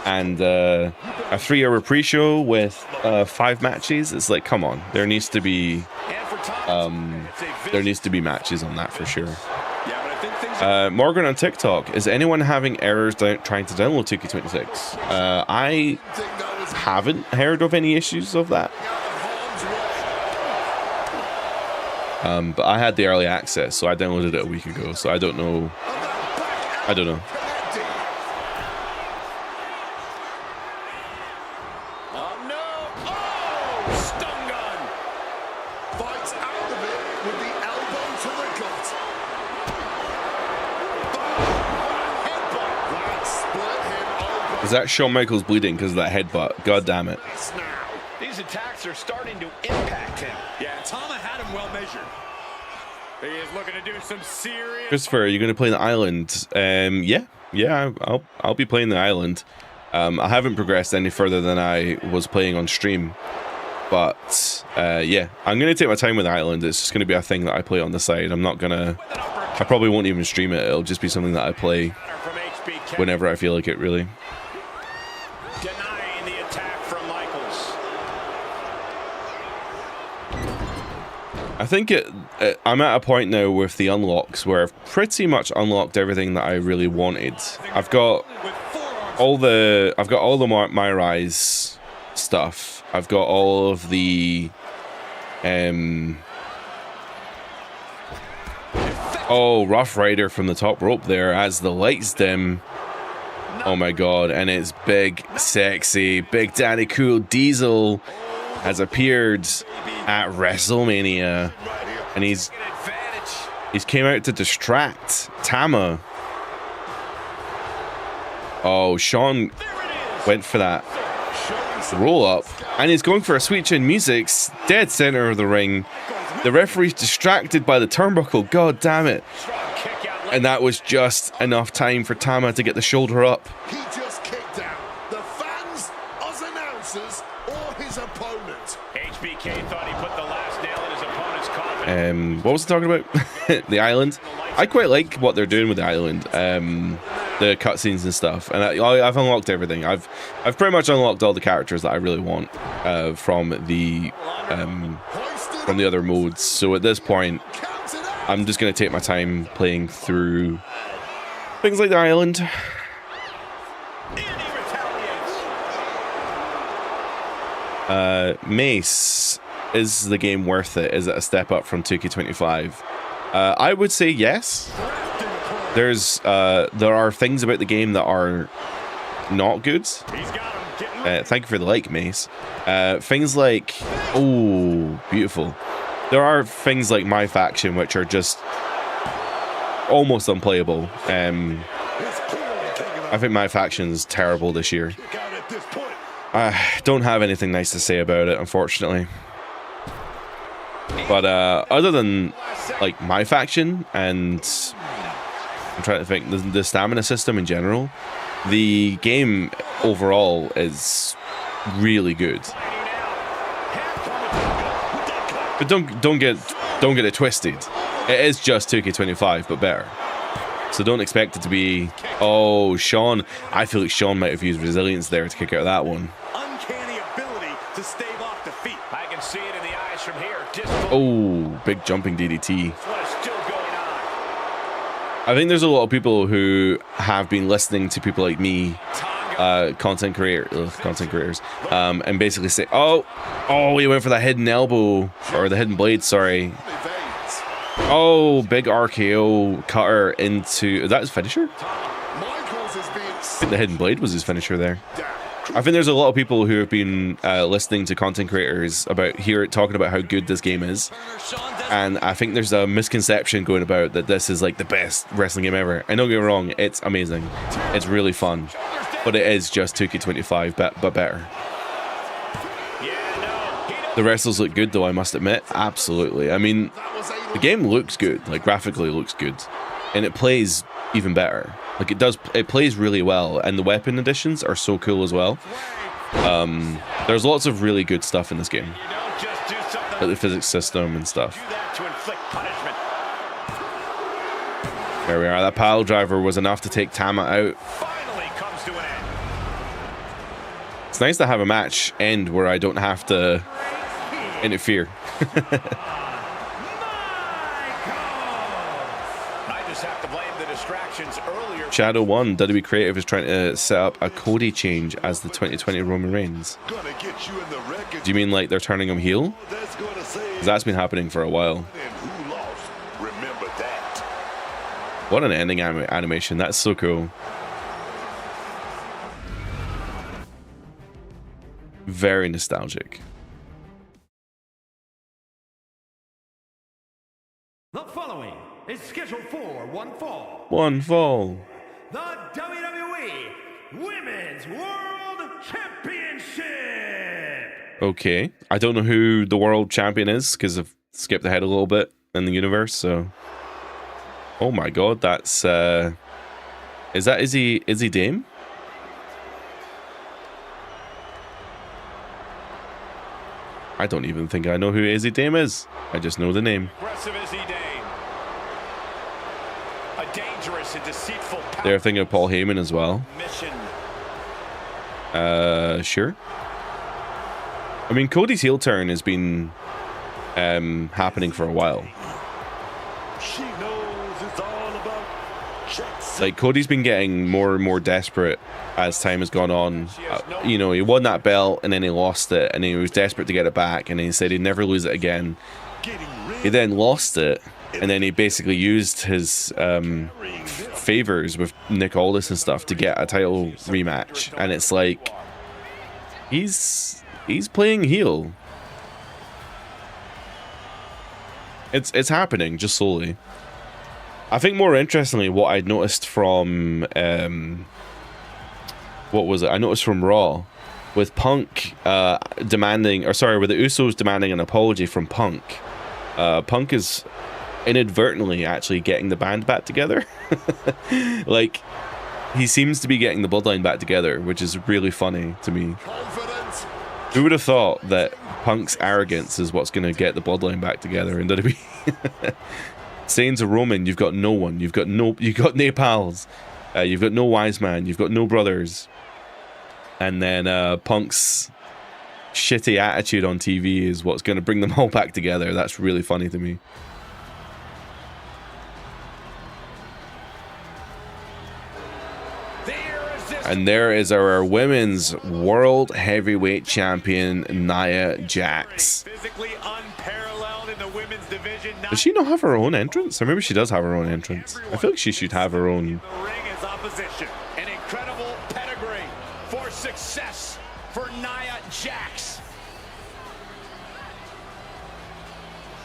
And a 3-hour pre-show with 5 matches. It's like, come on, there needs to be matches on that for sure. Morgan on TikTok, is anyone having errors trying to download 2K26? I haven't heard of any issues of that. But I had the early access, so I downloaded it a week ago. So I don't know. I don't know. Oh no! Oh! Stun gun! Fights out of it with the elbow to the gut. Headbutt. That split him open. Is that Shawn Michaels bleeding because of that headbutt? God damn it. Now. These attacks are starting to impact him. Yeah, Tama had him well measured. He is looking to do some serious... Christopher, are you going to play the island? Yeah. I'll be playing the island. I haven't progressed any further than I was playing on stream, but yeah, I'm going to take my time with the island. It's just going to be a thing that I play on the side. I'm not gonna. I probably won't even stream it. It'll just be something that I play whenever I feel like it. Really. Denying the attack from Michaels. I think I'm at a point now with the unlocks where I've pretty much unlocked everything that I really wanted. I've got all the My Rise stuff. I've got all of the Rough Rider from the top rope there as the lights dim. Oh my god, and it's big, sexy, Big Daddy Cool Diesel has appeared at WrestleMania, and he's came out to distract Tama. Oh, Shawn went for that roll up, and he's going for a sweet chin music, dead center of the ring. The referee's distracted by the turnbuckle. God damn it. And that was just enough time for Tama to get the shoulder up. He just kicked out the fans, us announcers, or his opponent. HBK thought he put the last nail in his opponent's coffin. What was I talking about? The island. I quite like what they're doing with the island. The cutscenes and stuff, and I've unlocked everything. I've pretty much unlocked all the characters that I really want from the other modes. So at this point, I'm just gonna take my time playing through things like the island. Mace, is the game worth it? Is it a step up from 2K25? I would say yes. There are things about the game that are not good. Thank you for the like, Mace. Things like, oh, beautiful. There are things like My Faction which are just almost unplayable. I think My Faction is terrible this year. I don't have anything nice to say about it, unfortunately. But other than like My Faction and I'm trying to think, the stamina system in general, the game overall is really good. But don't get it twisted. It is just 2K25 but better. So don't expect it to be, oh, Shawn. I feel like Shawn might have used resilience there to kick out that one. Uncanny ability to stave off defeat. I can see it in the eyes from here. Oh, big jumping DDT. What is still going on? I think there's a lot of people who have been listening to people like me, content creators, and basically say, oh, he went for that hidden elbow, or the hidden blade, sorry. Oh, big RKO cutter into, is that his finisher? I think the hidden blade was his finisher there. I think there's a lot of people who have been listening to content creators talking about how good this game is, and I think there's a misconception going about that this is like the best wrestling game ever. And don't get me wrong, it's amazing, it's really fun, but it is just 2K25 but better. The wrestlers look good though, I must admit. Absolutely. I mean, the game looks good, like graphically looks good, and it plays even better. Like it plays really well, and the weapon additions are so cool as well. There's lots of really good stuff in this game, like the physics system and stuff. There we are. That pile driver was enough to take Tama out. It's nice to have a match end where I don't have to interfere. Shadow 1, WWE Creative is trying to set up a Cody change as the 2020 Roman Reigns. Do you mean like they're turning him heel? 'Cause that's been happening for a while. And who lost? Remember that. What an ending animation. That's so cool. Very nostalgic. The following is scheduled for one fall. One fall. The WWE Women's World Championship. Okay. I don't know who the world champion is because I've skipped ahead a little bit in the universe, so. Oh my god, that's is that Izzy Dame? I don't even think I know who Izzy Dame is. I just know the name. Aggressive Izzy Dame. A dangerous and deceitful They're thinking of Paul Heyman as well. mission. Sure. I mean, Cody's heel turn has been happening for a while. She knows it's all about checks. Like, Cody's been getting more and more desperate as time has gone on. You know, he won that belt and then he lost it, and he was desperate to get it back, and he said he'd never lose it again. He then lost it, and then he basically used his favors with Nick Aldis and stuff to get a title rematch, and it's like he's playing heel. It's happening just slowly. I think more interestingly, what I'd noticed from what was it? I noticed from Raw with Punk demanding, or sorry, with the Usos demanding an apology from Punk. Punk is inadvertently actually getting the band back together. Like, he seems to be getting the bloodline back together, which is really funny to me. Confidence. Who would have thought that Punk's arrogance is what's going to get the bloodline back together in WWE? Saying to Roman, you've got no one, you've got no pals, you've got no wise man, you've got no brothers. And then Punk's shitty attitude on TV is what's going to bring them all back together. That's really funny to me. And there is our women's world heavyweight champion, Nia Jax. Physically unparalleled in the women's division. Does she not have her own entrance? Or maybe she does have her own entrance. I feel like she should have her own. The ring is opposition. An incredible pedigree for success for Nia Jax.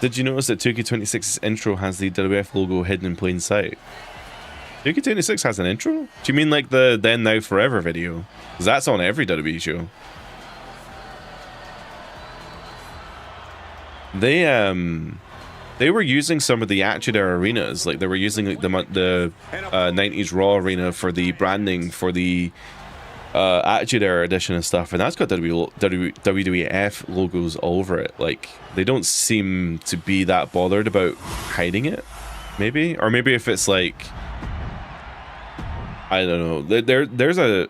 Did you notice that 2K26's intro has the WWF logo hidden in plain sight? 2K26 has an intro? Do you mean like the Then Now Forever video? Because that's on every WWE show. They were using some of the Attitude Era arenas, like they were using like the 90s Raw arena for the branding for the Attitude Era edition and stuff, and that's got WWF logos all over it. Like, they don't seem to be that bothered about hiding it, maybe, or maybe if it's like, I don't know. There's a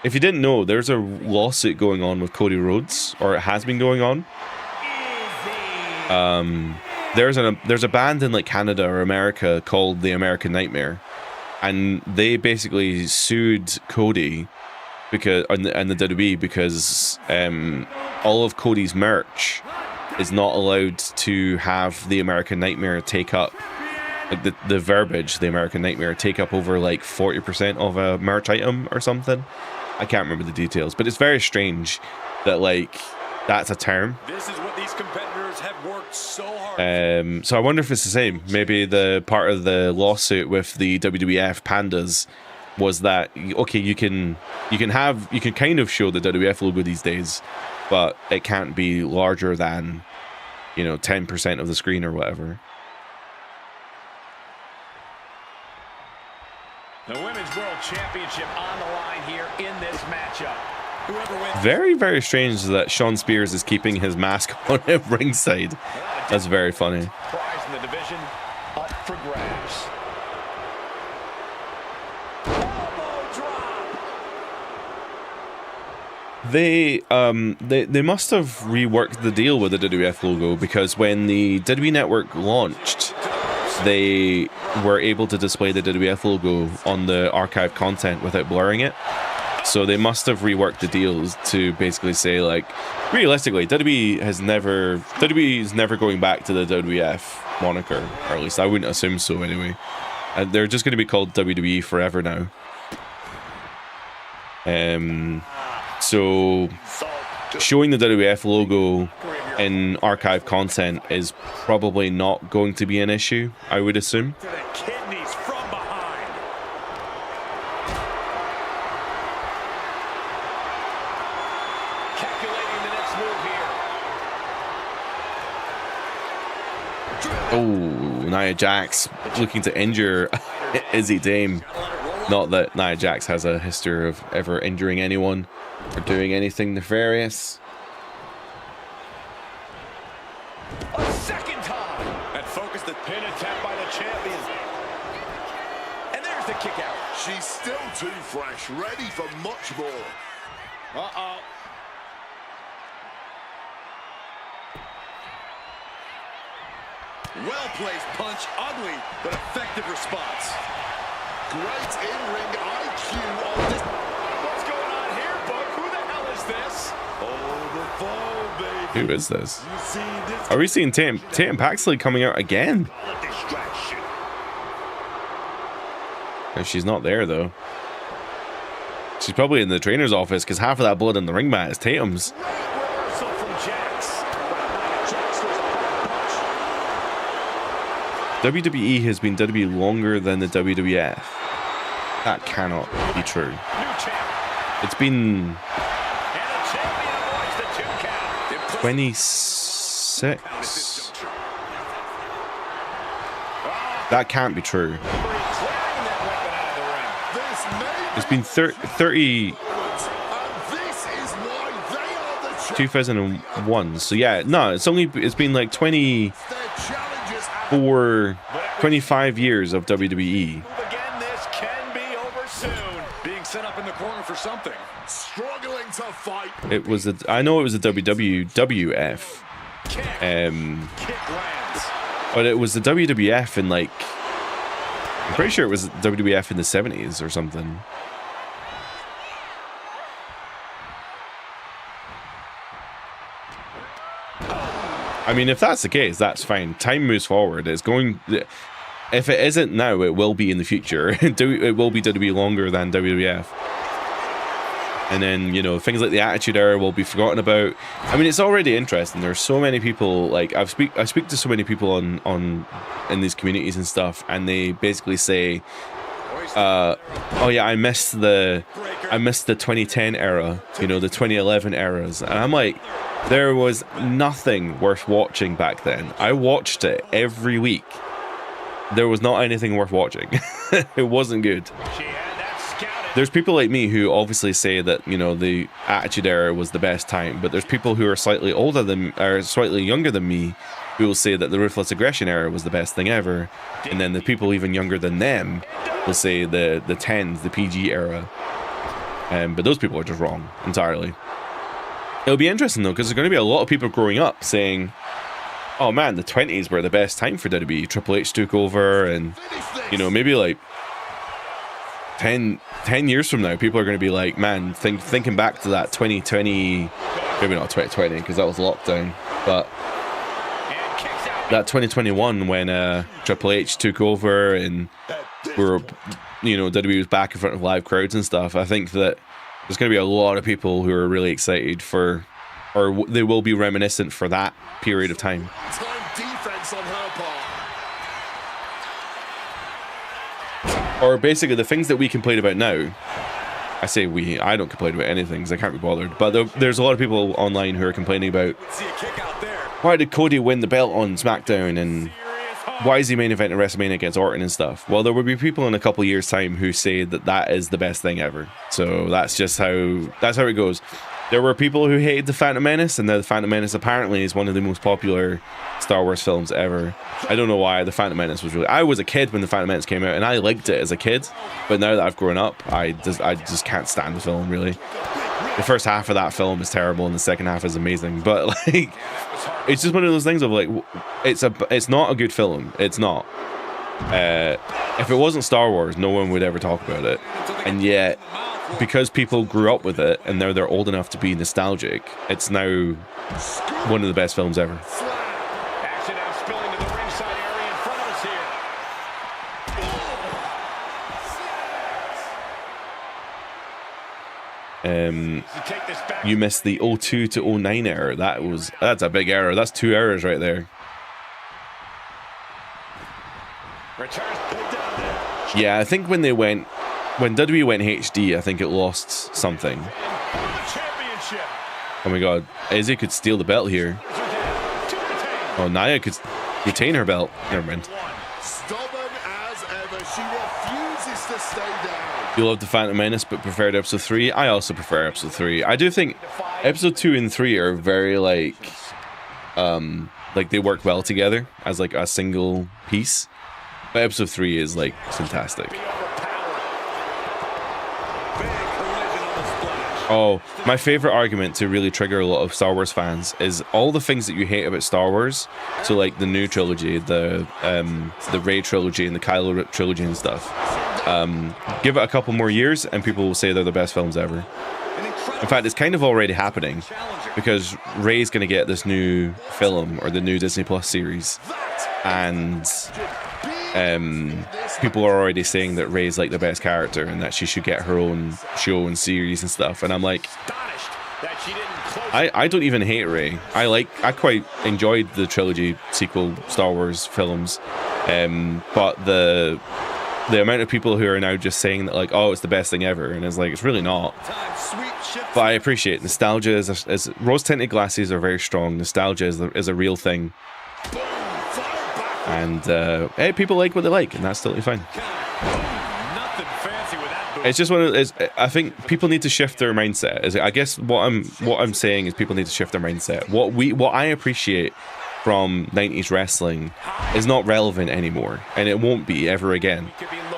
if you didn't know, there's a lawsuit going on with Cody Rhodes, or it has been going on. There's a band in like Canada or America called the American Nightmare, and they basically sued Cody because and the WWE because all of Cody's merch is not allowed to have the American Nightmare take up, like the verbiage, the American Nightmare take up over like 40% of a merch item or something. I can't remember the details, but it's very strange that like that's a term. This is what these competitors have worked so hard. So I wonder if it's the same. Maybe the part of the lawsuit with the WWF pandas was that, okay, you can kind of show the WWF logo these days, but it can't be larger than, 10% of the screen or whatever. The Women's World Championship on the line here in this matchup. Whoever wins. Very, very strange that Shawn Spears is keeping his mask on at ringside. That's very funny. Prize in the division up for grabs. They must have reworked the deal with the WWF logo, because when the WWE Network launched, they were able to display the WWF logo on the archive content without blurring it. So they must have reworked the deals to basically say, like, realistically, WWE is never going back to the WWF moniker, or at least I wouldn't assume so anyway. They're just going to be called WWE forever now. So showing the WWF logo in archive content is probably not going to be an issue, I would assume. To the kidneys from behind. Calculating the next move here. Oh, Nia Jax looking to injure Izzy Dame. Not that Nia Jax has a history of ever injuring anyone or doing anything nefarious. A second time. And focus the pin attempt by the champion. And there's the kick out. She's still too fresh, ready for much more. Uh-oh. Well-placed punch, ugly, but effective response. Great in-ring IQ on this. What's going on here, Book? Who the hell is this? Oh, the fall, baby. Who is this? You see this? Are we seeing Tatum Paxley coming out again? Distraction. No, she's not there, though. She's probably in the trainer's office, because half of that blood in the ring mat is Tatum's. Reversal from Jax. WWE has been WWE longer than the WWF. That cannot be true. New champ. It's been And the champion avoids the 2 count. 26. That can't be true. Clearing that weapon out of the ring. This may It's been 30 and this is why they are the champions. 2001. So yeah, no, it's been like 24, Their challenges have 25 years of WWE. Again, this can be over soon. Being set up in the corner for something. struggling to fight. It was I know it was a WWF, Kick. Kick lands. but it was the WWF in like, I'm pretty sure it was WWF in the 70s or something. I mean, if that's the case, that's fine. Time moves forward. It's going. If it isn't now, it will be in the future. It will be WWE longer than WWF. And then, you know, things like the Attitude Era will be forgotten about. I mean, it's already interesting. There's so many people, like I speak to so many people on in these communities and stuff, and they basically say, oh yeah, I missed the 2010 era, you know, the 2011 eras. And I'm like, there was nothing worth watching back then. I watched it every week. There was not anything worth watching. It wasn't good. She had that scouted. There's people like me who obviously say that, you know, the Attitude Era was the best time, but there's people who are slightly older than, or slightly younger than me, who will say that the Ruthless Aggression Era was the best thing ever. And then the people even younger than them will say the 10s, the PG era. But those people are just wrong entirely. It'll be interesting though, because there's going to be a lot of people growing up saying, oh man, the 20s were the best time for WWE. Triple H took over, and, you know, maybe like 10 years from now, people are going to be like, man, thinking back to that 2020, maybe not 2020 because that was lockdown, but that 2021 when Triple H took over and we were, you know, WWE was back in front of live crowds and stuff. I think that there's going to be a lot of people who are really excited for, or they will be reminiscent for that period of time. Time defense on her part. Or basically the things that we complain about now. I say we, I don't complain about anything because I can't be bothered. But there's a lot of people online who are complaining about, See a kick out there. why did Cody win the belt on SmackDown, and why is he main eventing WrestleMania against Orton and stuff? Well, there will be people in a couple of years' time who say that that is the best thing ever. So that's just how it goes. There were people who hated The Phantom Menace, and now The Phantom Menace apparently is one of the most popular Star Wars films ever. I don't know why. The Phantom Menace was really... I was a kid when The Phantom Menace came out, and I liked it as a kid. But now that I've grown up, I just can't stand the film, really. The first half of that film is terrible, and the second half is amazing. But, like, it's just one of those things of, like, it's not a good film. It's not. If it wasn't Star Wars, no one would ever talk about it. And yet... because people grew up with it and now they're old enough to be nostalgic, it's now one of the best films ever. Action now spilling to the ringside area in front of us here. To take this back. You missed the 02 to 09 error. That's a big error. That's 2 errors right there. Returns picked down there. Yeah, I think when WWE went HD, I think it lost something. Championship. Oh my god, Izzy could steal the belt here. Oh, Nia could retain her belt. Never mind. Stubborn as ever, she refuses to stay down. You love the Phantom Menace, but preferred episode 3. I also prefer episode 3. I do think episode 2 and 3 are very like they work well together as like a single piece. But episode 3 is like fantastic. Oh, my favorite argument to really trigger a lot of Star Wars fans is all the things that you hate about Star Wars. So like the new trilogy, the Rey trilogy and the Kylo trilogy and stuff. Give it a couple more years and people will say they're the best films ever. In fact, it's kind of already happening because Rey's going to get this new film or the new Disney Plus series, and people are already saying that Rey's like the best character and that she should get her own show and series and stuff. And I'm like, I don't even hate Rey. I quite enjoyed the trilogy sequel Star Wars films, but the amount of people who are now just saying that like, oh, it's the best thing ever, and it's like, it's really not. But I appreciate nostalgia is rose-tinted glasses are very strong. Nostalgia is a real thing. And hey, people like what they like, and that's totally fine. It's just one of those. I think people need to shift their mindset. I guess what I'm saying is people need to shift their mindset. What I appreciate from 90s wrestling is not relevant anymore, and it won't be ever again.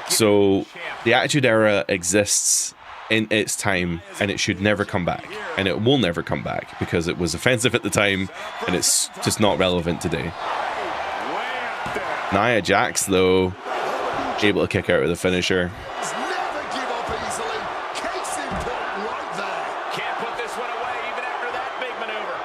So the Attitude Era exists in its time, and it should never come back, and it will never come back because it was offensive at the time, and it's just not relevant today. Nia Jax, though, able to kick out with a finisher. Never give up easily. Case in point right there. Can't put this one away even after that big maneuver.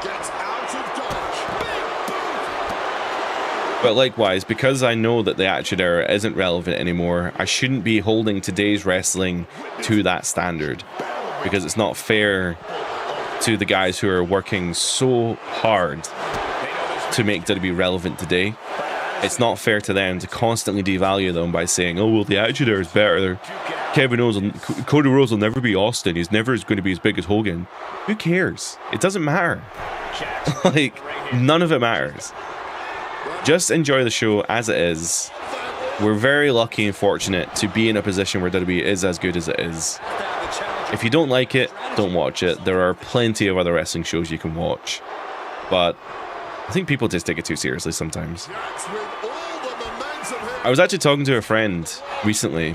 Gets out of dodge. Big boot. But likewise, because I know that the Attitude Era isn't relevant anymore, I shouldn't be holding today's wrestling to that standard, because it's not fair to the guys who are working so hard to make WWE relevant today. It's not fair to them to constantly devalue them by saying, oh, well, the Attitude Era is better. Kevin Owens and Cody Rhodes will never be Austin. He's never going to be as big as Hogan. Who cares? It doesn't matter. Like, none of it matters. Just enjoy the show as it is. We're very lucky and fortunate to be in a position where WWE is as good as it is. If you don't like it, don't watch it. There are plenty of other wrestling shows you can watch. But I think people just take it too seriously sometimes. I was actually talking to a friend recently.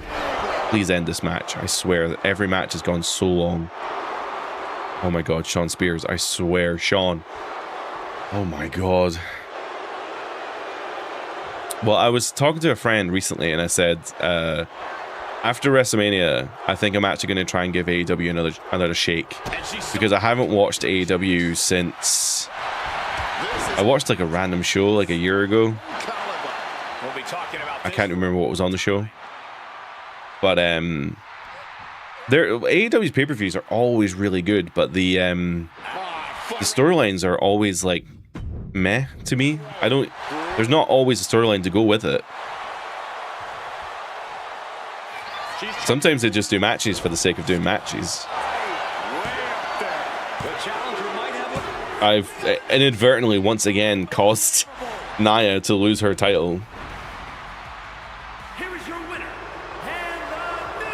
Please end this match. I swear that every match has gone so long. Oh my god, Sean Spears. I swear, Sean. Oh my god. Well, I was talking to a friend recently and I said, after WrestleMania, I think I'm actually going to try and give AEW another shake. Because I haven't watched AEW since... I watched like a random show like a year ago. I can't remember what was on the show. But AEW's pay-per-views are always really good, but the storylines are always like meh to me. There's not always a storyline to go with it. Sometimes they just do matches for the sake of doing matches. I've inadvertently once again caused Nia to lose her title. Here is your winner, and the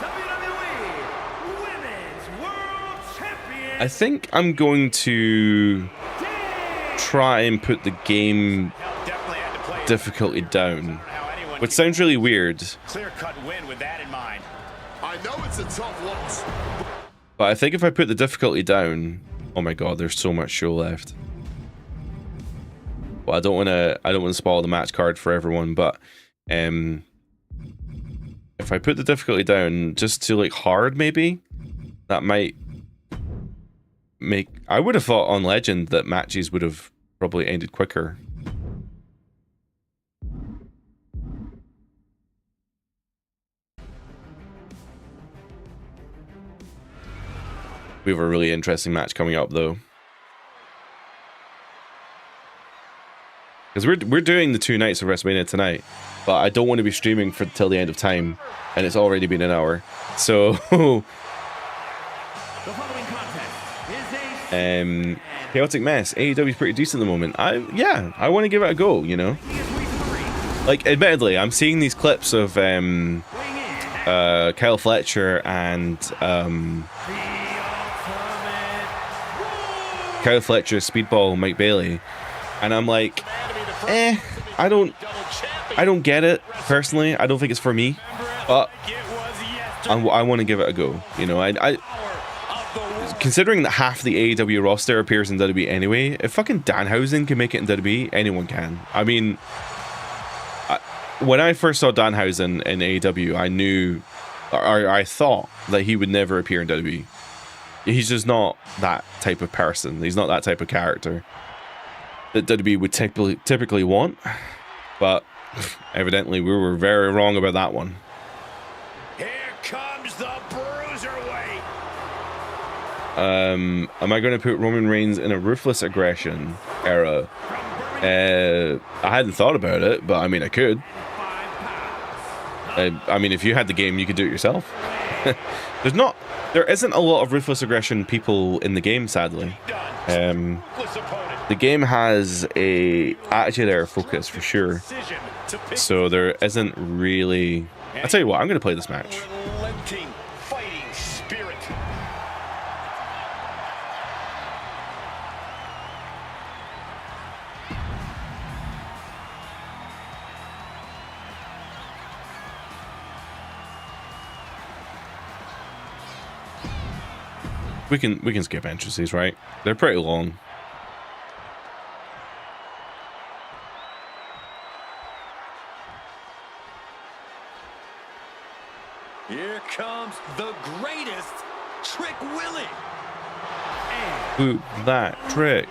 new WWE Women's World Champion. I think I'm going to try and put the game difficulty down, which sounds really weird. Clear-cut win with that in mind. I know it's a tough loss. But I think if I put the difficulty down, oh my god, there's so much show left. Well, I don't want to spoil the match card for everyone, but if I put the difficulty down just to like hard, maybe that might make. I would have thought on Legend that matches would have probably ended quicker. We have a really interesting match coming up though, because we're doing the 2 nights of WrestleMania tonight, but I don't want to be streaming for till the end of time, and it's already been an hour. So Chaotic Mess, AEW is pretty decent at the moment. I want to give it a go, you know. Like, admittedly, I'm seeing these clips of Kyle Fletcher and Kyle Fletcher, Speedball, Mike Bailey, and I'm like, I don't get it personally. I don't think it's for me, but I want to give it a go. You know, I considering that half the AEW roster appears in WWE anyway, if fucking Danhausen can make it in WWE, anyone can. I mean, when I first saw Danhausen in AEW, I knew, or I thought that he would never appear in WWE. He's just not that type of person. He's not that type of character that WWE would typically want. But evidently, we were very wrong about that one. Here comes the Bruiserweight. Am I going to put Roman Reigns in a ruthless aggression era? I hadn't thought about it, but I mean, I could. I mean, if you had the game, you could do it yourself. There isn't a lot of ruthless aggression people in the game, sadly. The game has a attitude era focus for sure, so there isn't really. I'll tell you what, I'm going to play this match. Fighting spirit. We can skip entrances, right? They're pretty long. Here comes the greatest, Trick Willie. Whoop that trick.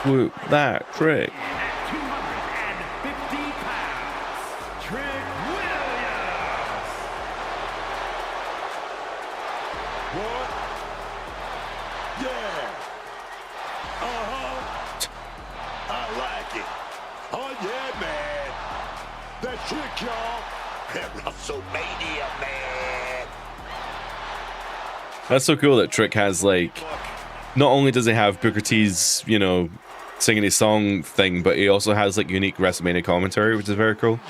Whoop that trick. At 250 pounds, Trick Williams. What? Yeah. I like it. Oh, yeah, man. That trick, y'all. WrestleMania, man. That's so cool that Trick has, like, not only does he have Booker T's, you know, singing his song thing, but he also has, like, unique WrestleMania commentary, which is very cool.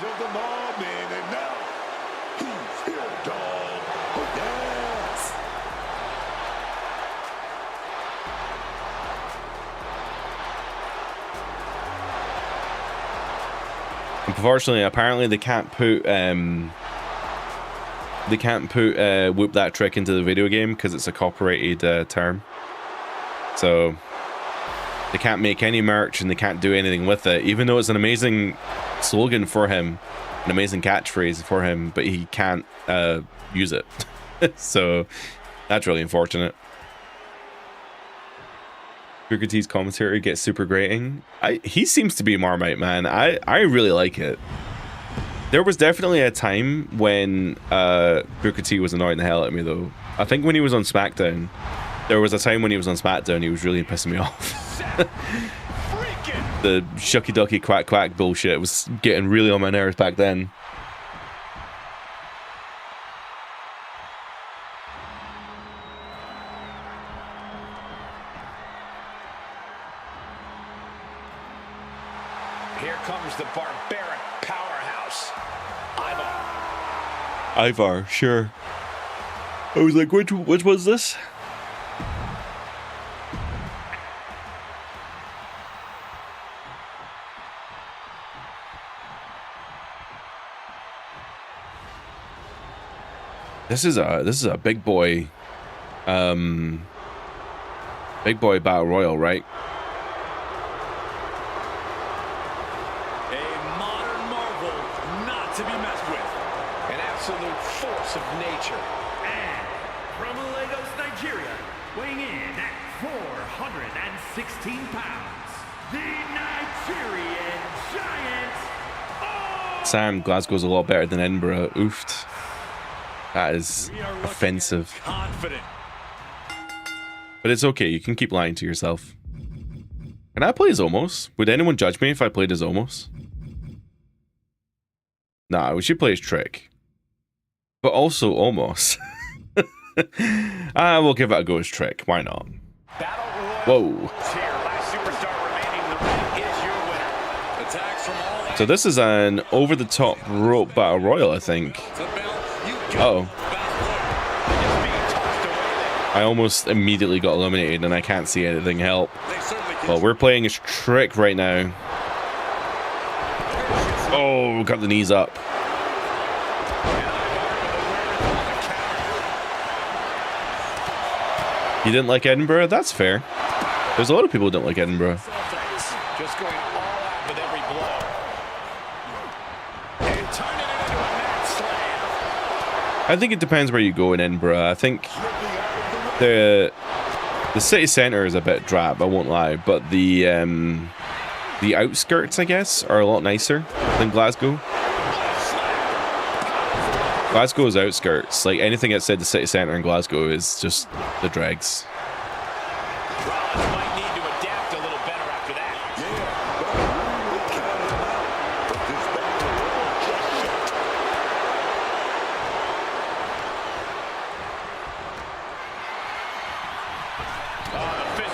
Unfortunately, apparently they can't put whoop that trick into the video game because it's a copyrighted term. So they can't make any merch and they can't do anything with it, even though it's an amazing slogan for him, an amazing catchphrase for him, but he can't use it. So that's really unfortunate. Booker T's commentary gets super grating. He seems to be Marmite, man. I really like it. There was definitely a time when Booker T was annoying the hell out of me, though. I think when he was on SmackDown, there was a time when he was on SmackDown, he was really pissing me off. The shucky ducky quack quack bullshit was getting really on my nerves back then. Here comes the barbaric powerhouse, Ivar. Ivar, sure. I was like, which was this? This is a big boy battle royal, right? A modern marvel not to be messed with. An absolute force of nature. And from Lagos, Nigeria, weighing in at 416 pounds, the Nigerian Giant. Sam, Glasgow's a lot better than Edinburgh. Oofed. That is We are looking offensive. confident. But it's okay, you can keep lying to yourself. Can I play as Omos? Would anyone judge me if I played as Omos? Nah, we should play as Trick. But also Omos. We'll give it a go as Trick. Why not? Battle Royal Whoa. is here. Last superstar remaining in the ring is your winner. Attacks from all So this is an over-the-top rope battle royal, I think. Uh-oh. I almost immediately got eliminated and I can't see anything help. Well, we're playing as Trick right now. Oh, got the knees up. You didn't like Edinburgh? That's fair. There's a lot of people who don't like Edinburgh. Just going all out with every blow. And turning it into a mat slam. I think it depends where you go in Edinburgh. I think the city centre is a bit drab, I won't lie, but the outskirts, I guess, are a lot nicer than Glasgow. Glasgow's outskirts, like anything outside the city centre in Glasgow is just the dregs. Rollins might need to adapt a little better after that.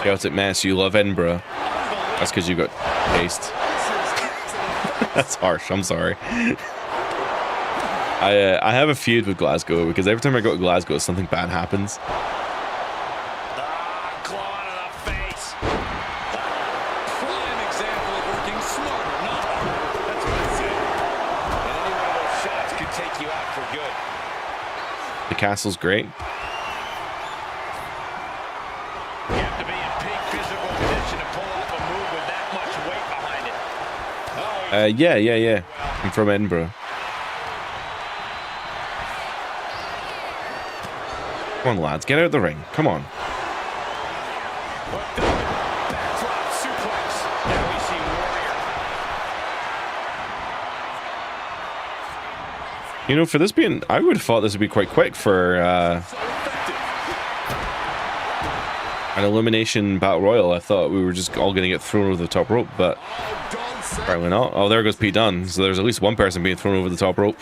Celtic mess, you love Edinburgh. That's because you got taste. That's harsh, I'm sorry. I have a feud with Glasgow because every time I go to Glasgow, something bad happens. Claw to the face. Prime example of working smarter, not harder. That's what I said. And any one of those shots could take you out for good. The castle's great. You have to be in peak physical condition to pull off a move with that much weight behind it. Oh, Yeah. I'm from Edinburgh. Come on, lads, get out of the ring. Come on. backdrop suplex. Now we see Warrior. You know, for this being, I would have thought this would be quite quick for an elimination battle royal. I thought we were just all going to get thrown over the top rope, but apparently not. Oh, there goes Pete Dunne. So there's at least one person being thrown over the top rope.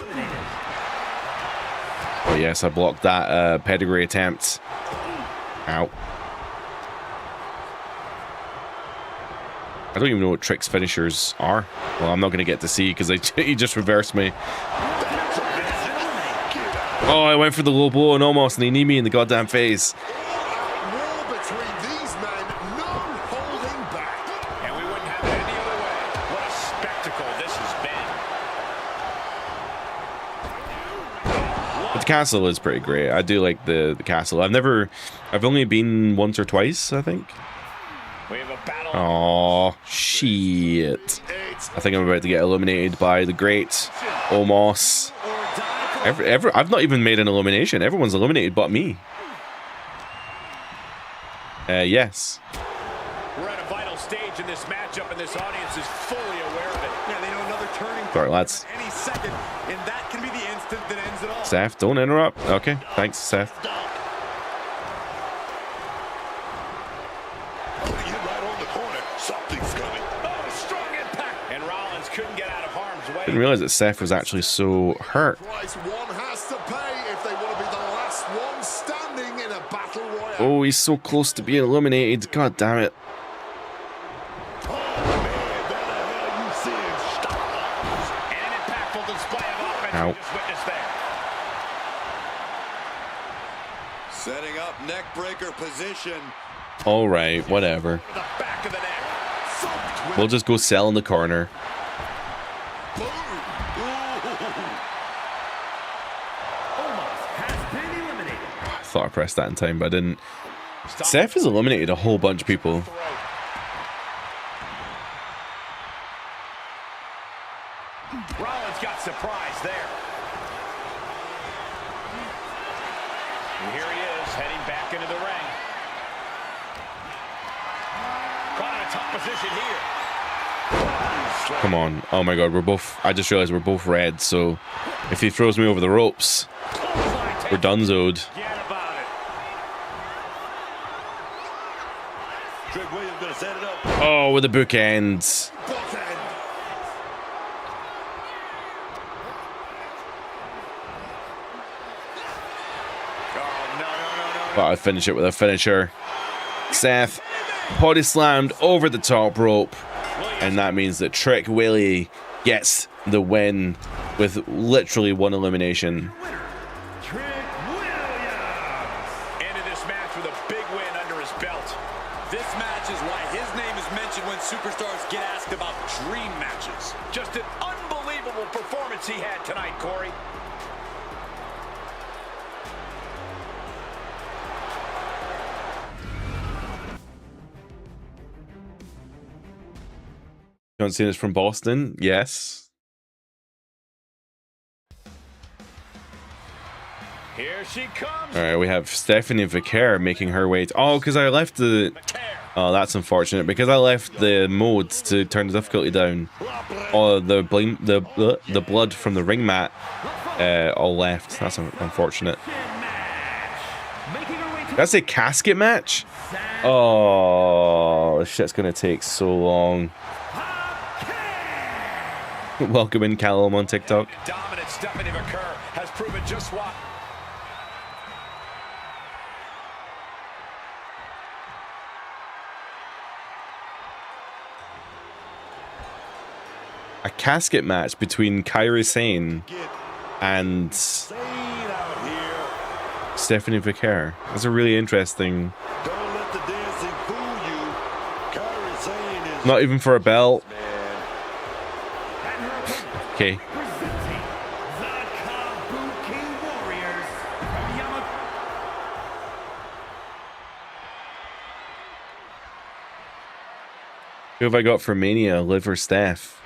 Oh yes, I blocked that pedigree attempt. Ow. I don't even know what Trick's finishers are. Well, I'm not going to get to see because he just reversed me. Oh, I went for the low blow and almost, and he kneed me in the goddamn face. War between these men, no holding back. And we wouldn't have it any other way. What a spectacle this has been. But the castle is pretty great. I do like the castle. I've only been once or twice, I think. We have a battle. Oh, shit. I think I'm about to get eliminated by the great Omos. I've not even made an elimination. Everyone's eliminated but me. Yes. We're at a vital stage in this matchup, and this audience is fully aware of it. Yeah, they know another turning Sorry, lads. any second, and that can be the instant that ends it all. Seth, don't interrupt. Okay, thanks, Seth. Putting it right on the corner. Something's coming. Oh, strong impact. And Rollins couldn't get out of harm's way. Didn't realize that Seth was actually so hurt. Price one has to pay if they want to be the last one standing in a battle royale. Oh, he's so close to being eliminated. God damn it. And an impactful display of offense Ow. we just witnessed there. Setting up neck breaker position. All right, whatever. The back of the neck. We'll just go sell in the corner. Omos has been eliminated. I thought I pressed that in time, but I didn't. Seth has eliminated a whole bunch of people. Rollins got surprised there. And here he is, heading back into the ring. Caught in a tough position here. Come on. Oh my god, I just realized we're both red, so if he throws me over the ropes, we're donezoed. Forget about it. Trick Williams gonna set it up. Oh, with the bookends. But I finish it with a finisher. Seth body slammed over the top rope, and that means that Trick Willie gets the win with literally one elimination. Trick Williams. Ended this match with a big win under his belt. This match is why his name is mentioned when superstars get asked about dream matches. Just an unbelievable performance he had tonight, Corey. John Cena's from Boston, yes. Here she comes. All right, we have Stephanie Vicaire making her way to... Oh, because I left the... Oh, that's unfortunate. Because I left the modes to turn the difficulty down. Oh, the blood from the ring mat all left. That's unfortunate. That's a casket match? Oh, this shit's going to take so long. Welcome in Callum on TikTok. Dominant Stephanie Vicaire has proven just what. A casket match between Kairi Sane and Stephanie Vicaire. That's a really interesting. Don't let the dancing fool you. Kairi Sane is Not even for a belt. Okay. Presenting the Kabuki Warriors from Yamato. Who have I got for Mania? Liv or Steph?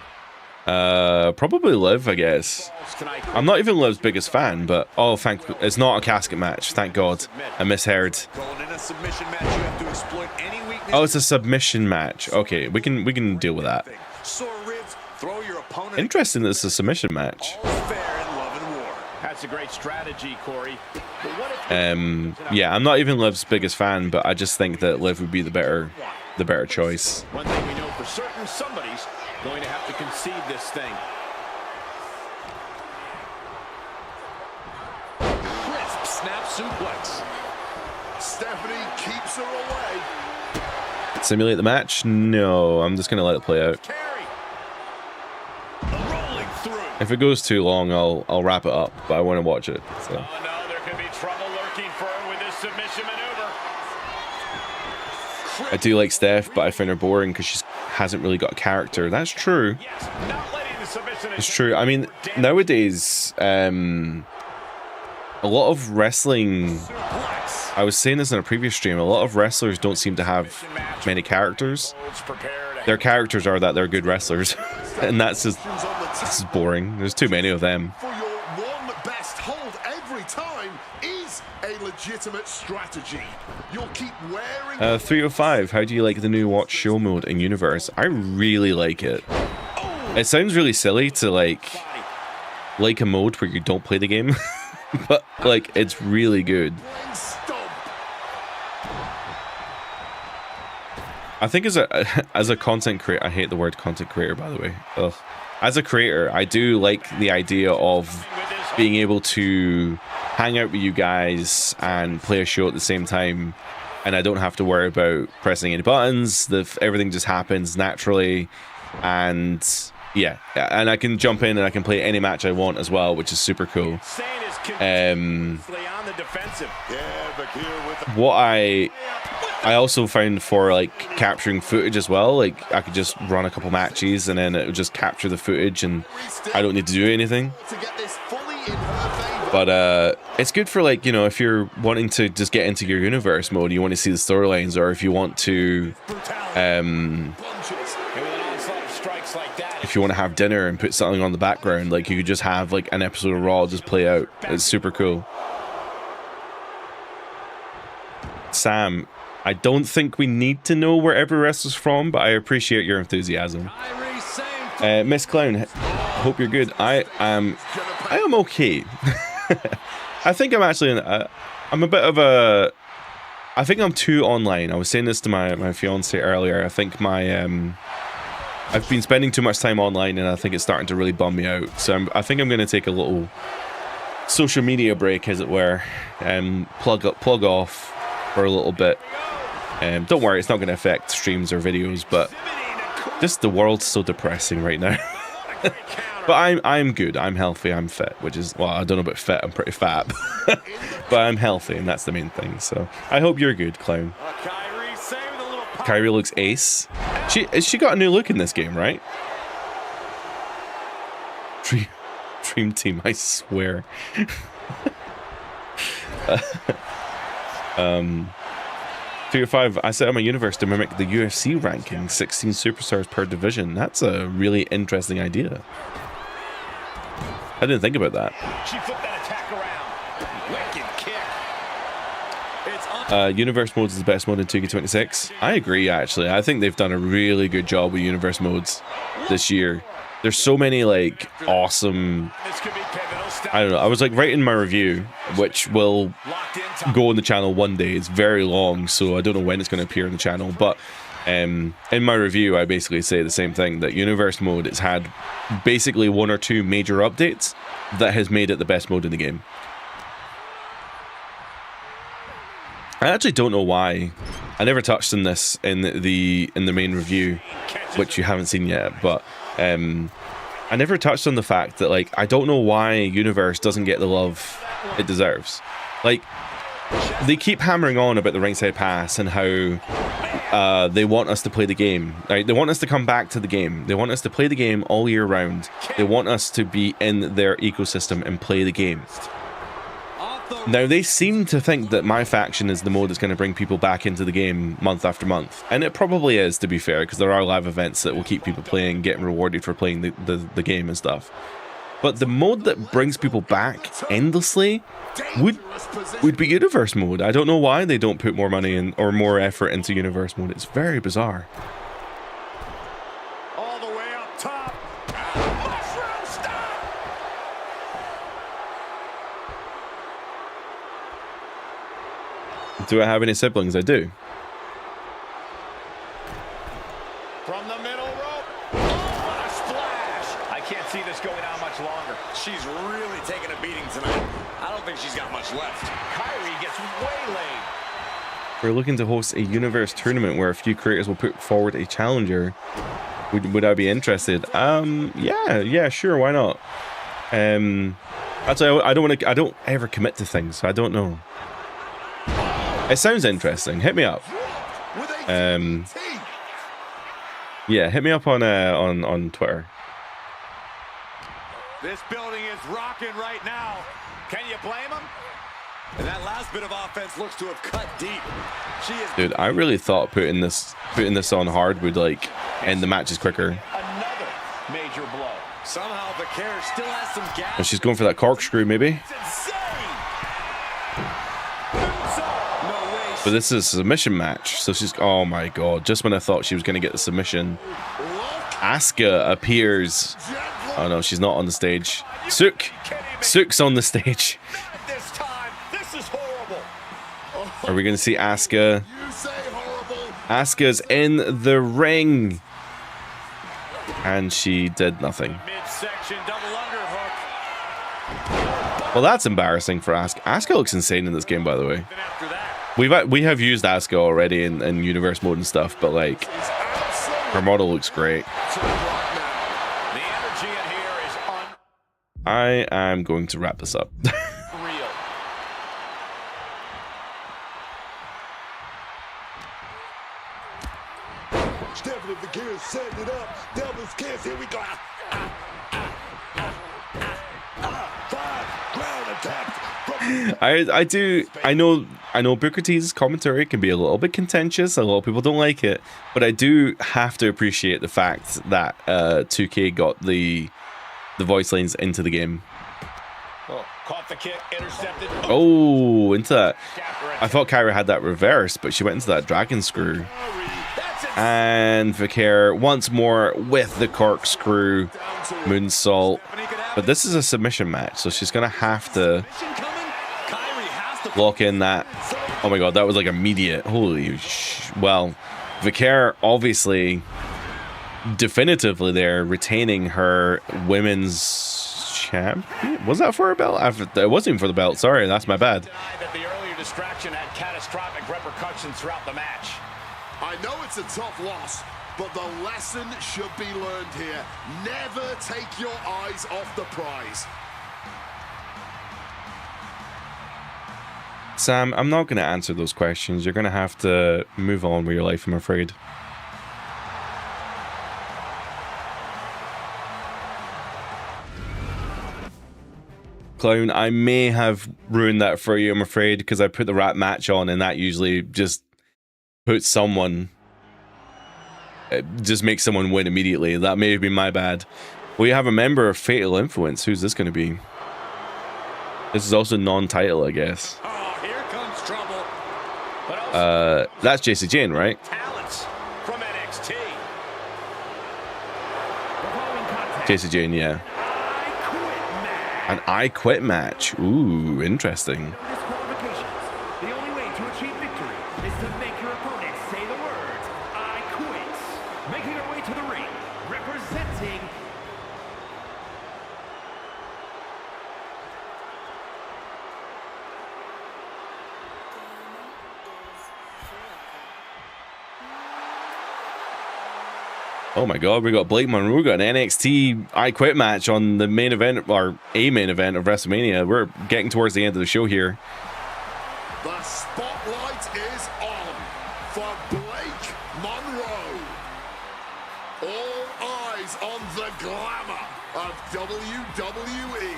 Probably Liv, I guess. I'm not even Liv's biggest fan, but it's not a casket match. Thank God. I misheard. going in a submission match. You have to exploit any weakness. Oh, it's a submission match. Okay, we can deal with that. Sore ribs, throw your opponent. Interesting that it's a submission match. All fair in love and war. That's a great strategy, Corey. But what if Yeah, I'm not even Liv's biggest fan, but I just think that Liv would be the better choice. one thing we know for certain, somebody's going to have to concede this thing. Crisp snap suplex. Stephanie keeps her away. Simulate the match? No, I'm just gonna let it play out. Carry. Rolling through. If it goes too long, I'll wrap it up, but I want to watch it. So. Oh no, there could be trouble lurking for her with this submission maneuver. I do like Steph, but I find her boring because she hasn't really got a character. That's true. Yes, not letting the submission. It's true. I mean, nowadays, a lot of wrestling... I was saying this in a previous stream, a lot of wrestlers don't seem to have many characters. Their characters are that they're good wrestlers. And that's just... This is boring. There's too many of them. For your one best hold every time is a legitimate strategy. You'll keep wearing... 305, how do you like the new Watch Show mode in Universe? I really like it. It sounds really silly to like a mode where you don't play the game. But like, it's really good. I think as a content creator, I hate the word content creator, by the way. Ugh. As a creator, I do like the idea of being able to hang out with you guys and play a show at the same time, and I don't have to worry about pressing any buttons. Everything just happens naturally, and yeah, and I can jump in and I can play any match I want as well, which is super cool. What I also found for like capturing footage as well, like I could just run a couple matches and then it would just capture the footage and I don't need to do anything. But it's good for, like, you know, if you're wanting to just get into your universe mode, you want to see the storylines, or if you want to if you want to have dinner and put something on the background, like you could just have like an episode of Raw just play out. It's super cool. Sam, I don't think we need to know where every wrestler's from, but I appreciate your enthusiasm. Miss Clown, hope you're good. I am okay. I think I'm actually I'm a bit of a, I think I'm too online. I was saying this to my fiance earlier. I think I've been spending too much time online, and I think it's starting to really bum me out. So I think I'm going to take a little social media break, as it were, and plug off for a little bit. Don't worry, it's not going to affect streams or videos, but just the world's so depressing right now. But I'm good. I'm healthy. I'm fit, which is, well, I don't know about fit. I'm pretty fat, but I'm healthy, and that's the main thing. So I hope you're good, Clown. Kyrie looks ace. She got a new look in this game, right? Dream Team, I swear. 305, I set up my universe to mimic the UFC ranking, 16 superstars per division. That's a really interesting idea. I didn't think about that. She flipped that attack around. Wicked kick. Universe modes is the best mode in 2K26. I agree, actually. I think they've done a really good job with universe modes this year. There's so many like awesome, I don't know, I was like writing my review, which will go on the channel one day. It's very long, so I don't know when it's going to appear on the channel, but in my review I basically say the same thing, that universe mode, it's had basically one or two major updates that has made it the best mode in the game. I actually don't know why. I never touched on this in the main review, which you haven't seen yet, but I never touched on the fact that, like, I don't know why Universe doesn't get the love it deserves. Like, they keep hammering on about the ringside pass and how they want us to play the game. Right? They want us to come back to the game. They want us to play the game all year round. They want us to be in their ecosystem and play the game. Now, they seem to think that my faction is the mode that's going to bring people back into the game month after month. And it probably is, to be fair, because there are live events that will keep people playing, getting rewarded for playing the game and stuff. But the mode that brings people back endlessly would be Universe mode. I don't know why they don't put more money in or more effort into Universe mode. It's very bizarre. All the way up top. Mushroom stop. Do I have any siblings? I do. From the middle rope. Oh, what a splash. I can't see this going on much longer. She's really taking a beating tonight. I don't think she's got much left. Kyrie gets waylaid. We're looking to host a Universe tournament where a few creators will put forward a challenger. Would I be interested? Yeah, sure, why not? Actually, I don't ever commit to things, so I don't know. It sounds interesting. Hit me up. Yeah, hit me up on Twitter. This building is rocking right now. Can you blame him? And that last bit of offense looks to have cut deep. She is. Dude, I really thought putting this on hard would like end the matches quicker. Another major blow. Somehow the carriage still has some gas. And she's going for that corkscrew, maybe. It's insane. But this is a submission match, so she's, oh my god, just when I thought she was going to get the submission, Asuka appears. Oh no, she's not on the stage. Sook's on the stage. This time, this is horrible. Are we going to see Asuka? Asuka's in the ring. And she did nothing. Midsection double underhook. Well, that's embarrassing for Asuka. Asuka looks insane in this game, by the way. Even after that. We have used Asuka already in universe mode and stuff, but like her model looks great. The energy in here is I am going to wrap this up. unreal. Stephanie the Kid setting it up. Devil's Kiss, here we go. Five ground attacks. I know Booker T's commentary can be a little bit contentious. A lot of people don't like it, but I do have to appreciate the fact that 2K got the voice lines into the game. Oh, caught the kick, intercepted. Oh, into that. Capper I thought Kyra had that reversed, but she went into that dragon screw. And Vicaire once more with the corkscrew moonsault. But this is a submission match, so she's going to have to lock in that. Oh my god, that was like immediate. Holy well, Vicaire obviously definitively there retaining her women's champion. Was that for a belt? It wasn't even for the belt. Sorry, that's my bad. That the earlier distraction had catastrophic repercussions throughout the match. I know it's a tough loss, but the lesson should be learned here. Never take your eyes off the prize. Sam, I'm not going to answer those questions. You're going to have to move on with your life, I'm afraid. Clown, I may have ruined that for you, I'm afraid, because I put the rap match on and that usually just puts someone... It just makes someone win immediately. That may have been my bad. We have a member of Fatal Influence. Who's this going to be? This is also non-title, I guess. Oh, here comes trouble. That's JC Jane, right? Talents from NXT. JC Jane, yeah. An I Quit match. Ooh, interesting. The only way to achieve victory is to make your opponent say the words, I quit. Making her way to the ring, representing... Oh my god, we got Blake Monroe, got an NXT I Quit match on the main event, or a main event of WrestleMania. We're getting towards the end of the show here. The spotlight is on for Blake Monroe. All eyes on the glamour of WWE.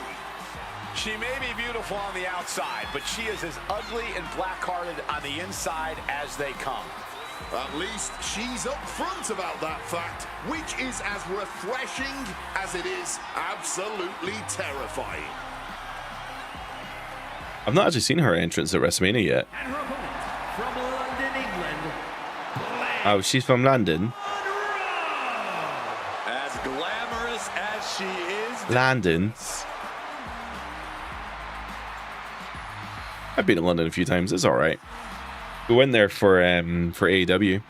She may be beautiful on the outside, but she is as ugly and black-hearted on the inside as they come. At least she's upfront about that fact, which is as refreshing as it is absolutely terrifying. I've not actually seen her entrance at WrestleMania yet. And her opponent from London, England, Oh, she's from London. As glamorous as she is. London. I've been to London a few times. It's all right. We went there for AEW.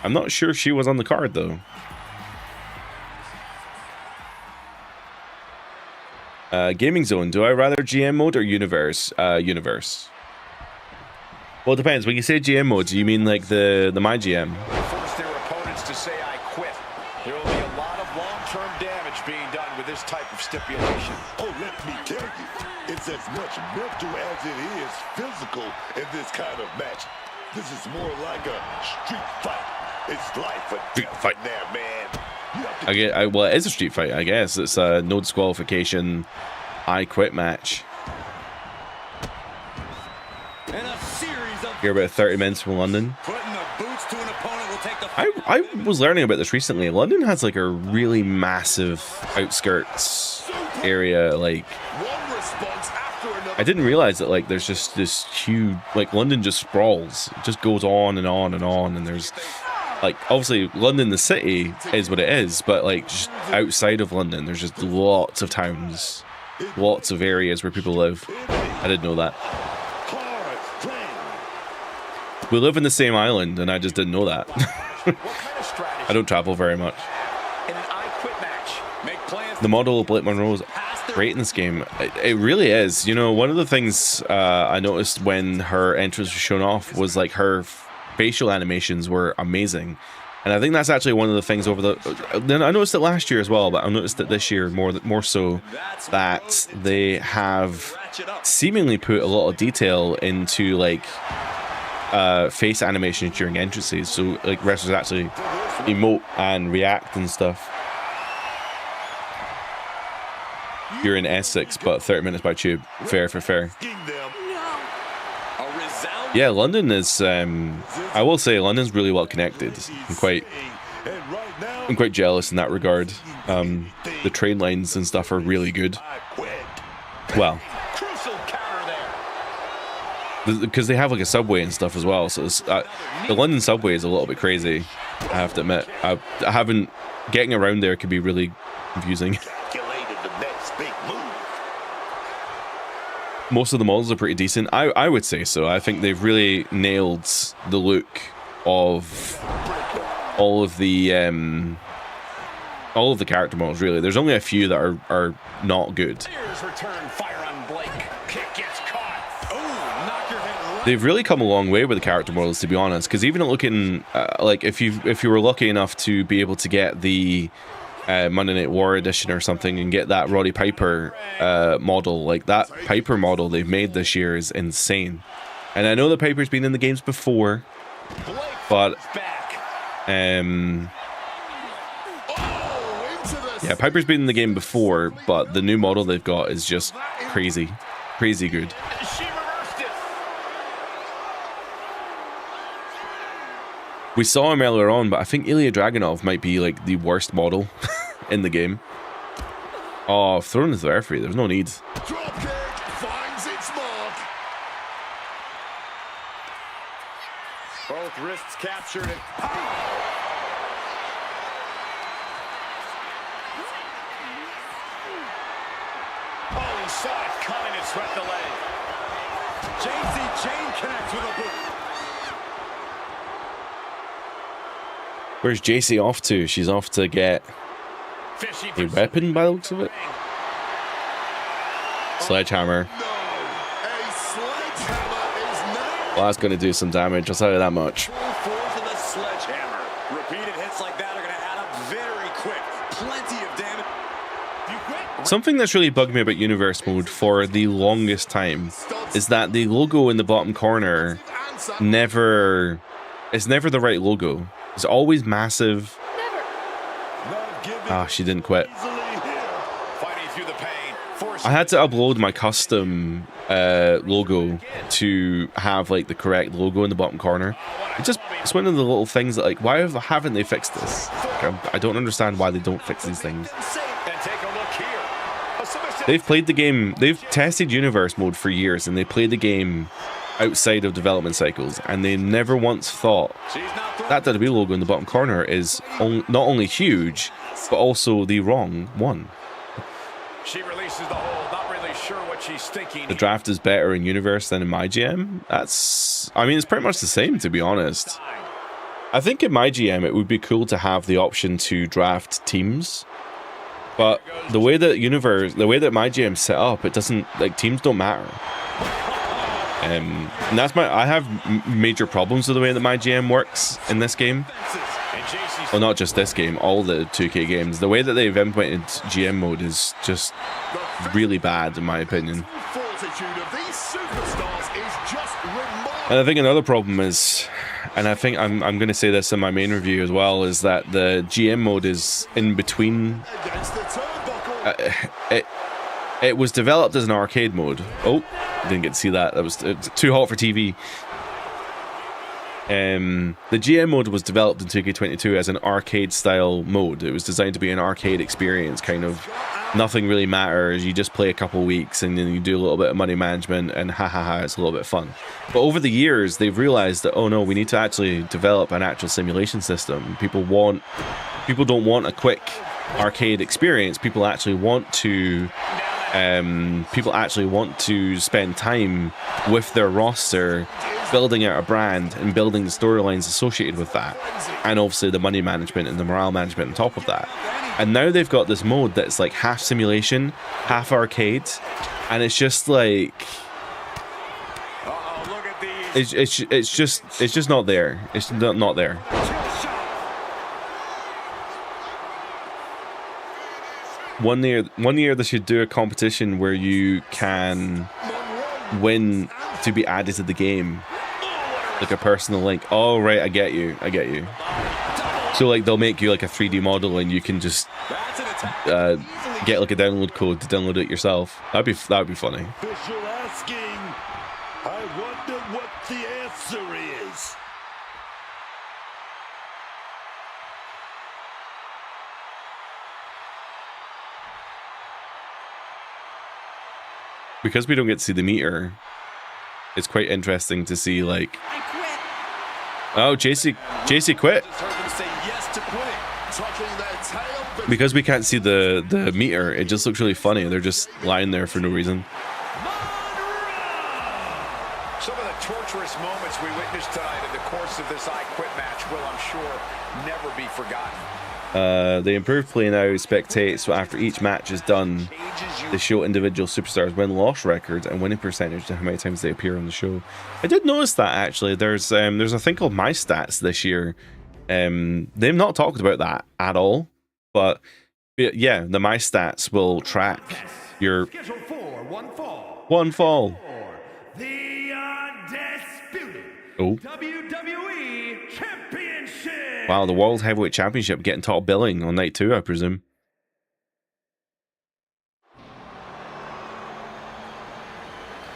I'm not sure she was on the card though. Gaming Zone. Do I rather GM mode or Universe? Universe. Well, it depends. When you say GM mode, do you mean like the My GM? Force their opponents to say I quit. There will be a lot of long-term damage being done with this type of stipulation. Oh, let me tell you, it's as much mental as it is physical in this kind of match. This is more like a street fight. It's life or Street death fight. in there, man. You have to Well, it is a street fight, I guess. It's a no disqualification I Quit match. And a series of You're about 30 minutes from London. putting the boots to an opponent will take the I was learning about this recently. London has like a really massive outskirts area. Like, One response after another. I didn't realize that like there's just this huge, like London just sprawls. It just goes on and on and on. And there's like, obviously London, the city is what it is, but like just outside of London, there's just lots of towns, lots of areas where people live. I didn't know that. hard thing. We live in the same island and I just didn't know that. What kind of strategy I don't travel very much. in an I quit match? make plans. The model of Blake Monroe is great in this game. It really is. You know, one of the things I noticed when her entrance was shown off was like her facial animations were amazing. And I think that's actually one of the things over the... Then I noticed it last year as well, but I noticed it this year more so that they have seemingly put a lot of detail into like face animations during entrances. So like wrestlers actually emote and react and stuff. You're in Essex, but 30 minutes by tube. Fair for fair. King them. A resounding Yeah, London is. I will say London's really well connected. I'm quite jealous in that regard. The train lines and stuff are really good. I quit. Well, Crucial counter there. because they have like a subway and stuff as well. So it's, the London subway is a little bit crazy, I have to admit. I haven't, getting around there can be really confusing. Calculated the next big move. Most of the models are pretty decent. I would say so. I think they've really nailed the look of all of the character models, really. There's only a few that are not good. Return fire on Blake. Kick gets caught. Ooh, knock your head right. They've really come a long way with the character models, to be honest. Because even looking like if you were lucky enough to be able to get the Monday Night War edition or something and get that Roddy Piper model, like that Piper model they've made this year is insane. And I know that Piper's been in the games before, but yeah, Piper's been in the game before, but the new model they've got is just crazy good. She reversed it. We saw him earlier on, but I think Ilya Dragunov might be like the worst model in the game. Oh, I've thrown into the referee. There's no need. Dropkick finds its mark. Both wrists captured and oh, he saw it coming and swept the leg. JC Jane connects with a boot. Where's JC off to? She's off to get Fishy a weapon by the looks of it. Sledgehammer. No, a sledgehammer is now. Well, that's going to do some damage. I'll tell you that much. Full force of the sledgehammer. Repeated hits like that are going to add up very quick. Plenty of damage. You quit? Something that's really bugged me about Universe Mode for the longest time is that the logo in the bottom corner Answer. it's never the right logo. It's always massive. Not giving Ah, she didn't quit. easily here. Fighting through the pain. I had to upload my custom logo to have like the correct logo in the bottom corner. It's one of the little things that, like, why haven't they fixed this? Like, I don't understand why they don't fix these things. And take a look here. A submission. They've played the game, they've tested Universe Mode for years, and they played the game outside of development cycles, and they never once thought She's not throwing. that WWE logo in the bottom corner is not only huge, but also the wrong one. She releases the hold, not really sure what she's thinking. The draft is better in Universe than in my GM. I mean, it's pretty much the same, to be honest. I think in my GM, it would be cool to have the option to draft teams. But the way that my GM's set up, it doesn't, like, teams don't matter. And that's I have major problems with the way that my GM works in this game. And JC's Well, not just this game, all the 2K games. The way that they've implemented GM mode is just really bad, in my opinion. Fortitude of these superstars is just remarkable. And I think another problem is, and I think I'm going to say this in my main review as well, is that the GM mode is in between. Against the turnbuckle. It was developed as an arcade mode. Oh, didn't get to see that. It's too hot for TV. The GM mode was developed in 2K22 as an arcade style mode. It was designed to be an arcade experience, kind of. Nothing really matters. You just play a couple weeks and then you do a little bit of money management, and it's a little bit fun. But over the years, they've realized that, oh no, we need to actually develop an actual simulation system. People don't want a quick arcade experience. People actually want to spend time with their roster, building out a brand and building the storylines associated with that, and obviously the money management and the morale management on top of that. And now they've got this mode that's like half simulation, half arcade, and it's just like look at these. it's just not there. It's not there. One year they should do a competition where you can win to be added to the game, like a personal link. Oh right, I get you. So like they'll make you like a 3D model, and you can just get like a download code to download it yourself. That'd be funny. Official asking, I wonder what the answer is. Because we don't get to see the meter, it's quite interesting to see, like, oh, JC quit. Because we can't see the meter, it just looks really funny. They're just lying there for no reason. Some of the torturous moments we witnessed tonight in the course of this I Quit match will, I'm sure, never be forgotten. The improved play now spectates, so after each match is done, they show individual superstars win-loss records and winning percentage and how many times they appear on the show. I did notice that, actually. There's a thing called My Stats this year. They've not talked about that at all, but yeah, the My Stats will track your one fall. The undisputed WWE Championship. Wow, the World Heavyweight Championship getting top billing on night 2, I presume.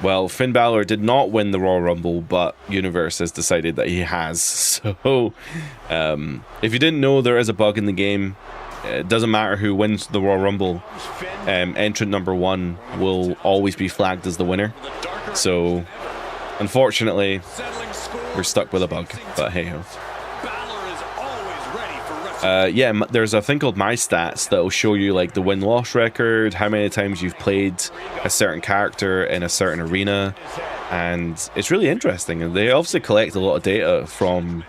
Well, Finn Balor did not win the Royal Rumble, but Universe has decided that he has. So, if you didn't know, there is a bug in the game. It doesn't matter who wins the Royal Rumble. Entrant number 1 will always be flagged as the winner. So, unfortunately, we're stuck with a bug. But hey ho. Yeah, there's a thing called My Stats that will show you like the win-loss record, how many times you've played a certain character in a certain arena, and it's really interesting. And they obviously collect a lot of data from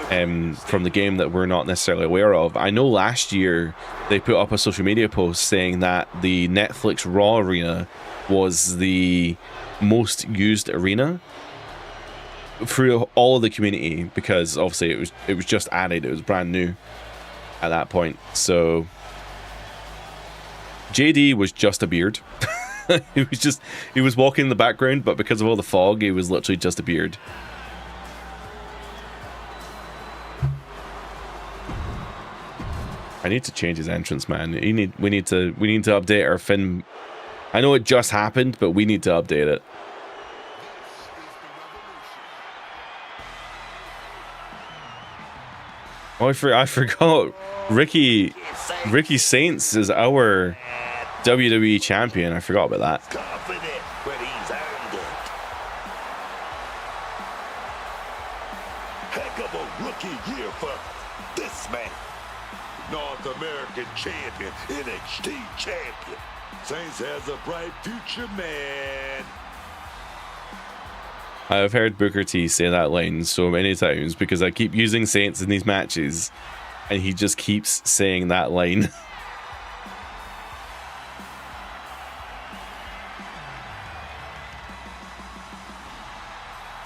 the game that we're not necessarily aware of. I know last year they put up a social media post saying that the Netflix Raw arena was the most used arena through all of the community, because obviously it was just added, it was brand new at that point. So JD was just a beard. he was walking in the background, but because of all the fog, he was literally just a beard. I need to change his entrance, man. We need to update our Finn. I know it just happened, but we need to update it. Oh, I forgot. Ricky Saints is our WWE champion. I forgot about that. Confident, but he's earned it. Heck of a rookie year for this man. North American champion, NXT champion. Saints has a bright future, man. I've heard Booker T say that line so many times because I keep using Saints in these matches and he just keeps saying that line.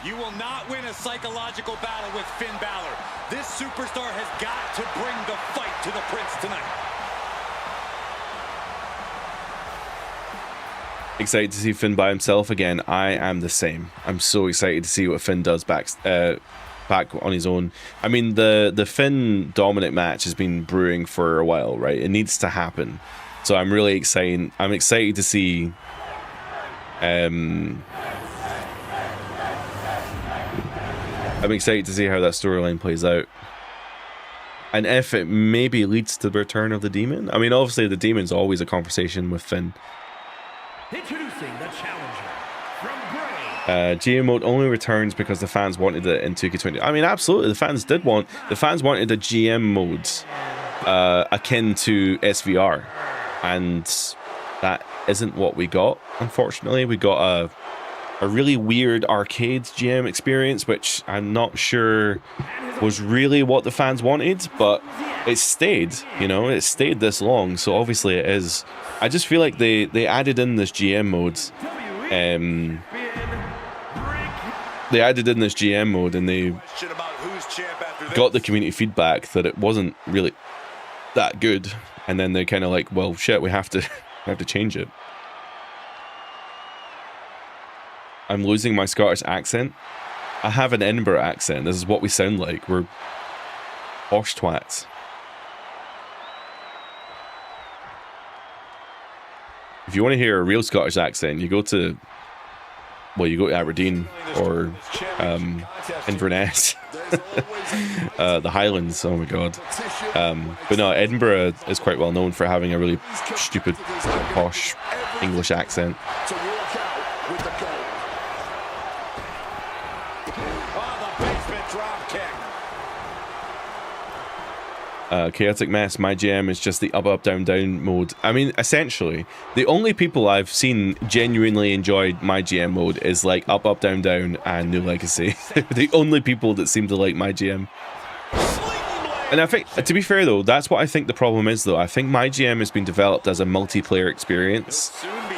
You will not win a psychological battle with Finn Balor. This superstar has got to bring the fight to the Prince tonight. Excited to see Finn by himself again. I am the same. I'm so excited to see what Finn does back on his own. I mean, the Finn Dominic match has been brewing for a while, right? It needs to happen. So I'm really excited. I'm excited to see I'm excited to see how that storyline plays out. And if it maybe leads to the return of the Demon. I mean, obviously the Demon's always a conversation with Finn. Introducing the challenger from Bray. GM mode only returns because the fans wanted it in 2K20. I mean, absolutely, the fans wanted a GM mode akin to SVR, and that isn't what we got. Unfortunately, we got a really weird arcade GM experience, which I'm not sure was really what the fans wanted, but it stayed. You know, it stayed this long, so obviously it is. I just feel like they added in this GM mode. They added in this GM mode and they got the community feedback that it wasn't really that good. And then they're kind of like, well, shit, we have to change it. I'm losing my Scottish accent. I have an Edinburgh accent. This is what we sound like. We're posh twats. If you want to hear a real Scottish accent, you go to Aberdeen or Inverness, the Highlands. Oh my god! But no, Edinburgh is quite well known for having a really stupid, posh English accent. drop kick. Chaotic Mess, my GM is just the up, up, down, down mode. I mean, essentially, the only people I've seen genuinely enjoyed my GM mode is like up, up, down, down, and New Legacy. The only people that seem to like my GM. And I think, to be fair though, that's what I think the problem is though. I think my GM has been developed as a multiplayer experience.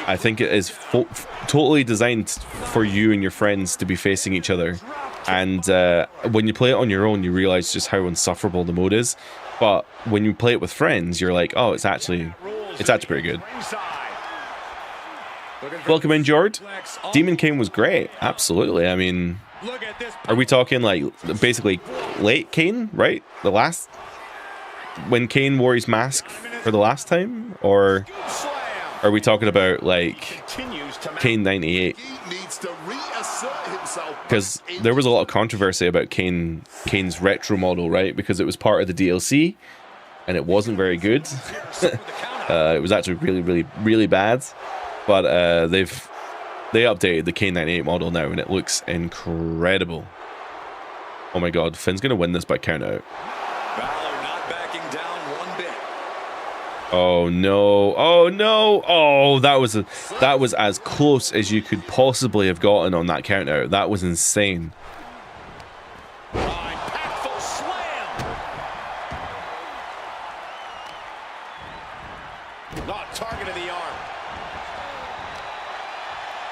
I think it is totally designed for you and your friends to be facing each other. And when you play it on your own, you realize just how insufferable the mode is. But when you play it with friends, you're like, oh, it's actually pretty good. Welcome in, Jord. Demon King was great. Absolutely. I mean, are we talking like basically late Kane, right? The last, when Kane wore his mask for the last time? Or are we talking about like Kane 98? Because there was a lot of controversy about Kane's retro model, right? Because it was part of the DLC and it wasn't very good. It was actually really bad. But they updated the Kane 98 model now and it looks incredible. Oh my god, Finn's gonna win this by count out. Balor not backing down one bit. Oh no, oh no, oh that was as close as you could possibly have gotten on that count out. That was insane. Impactful slam. Not targeted the arm.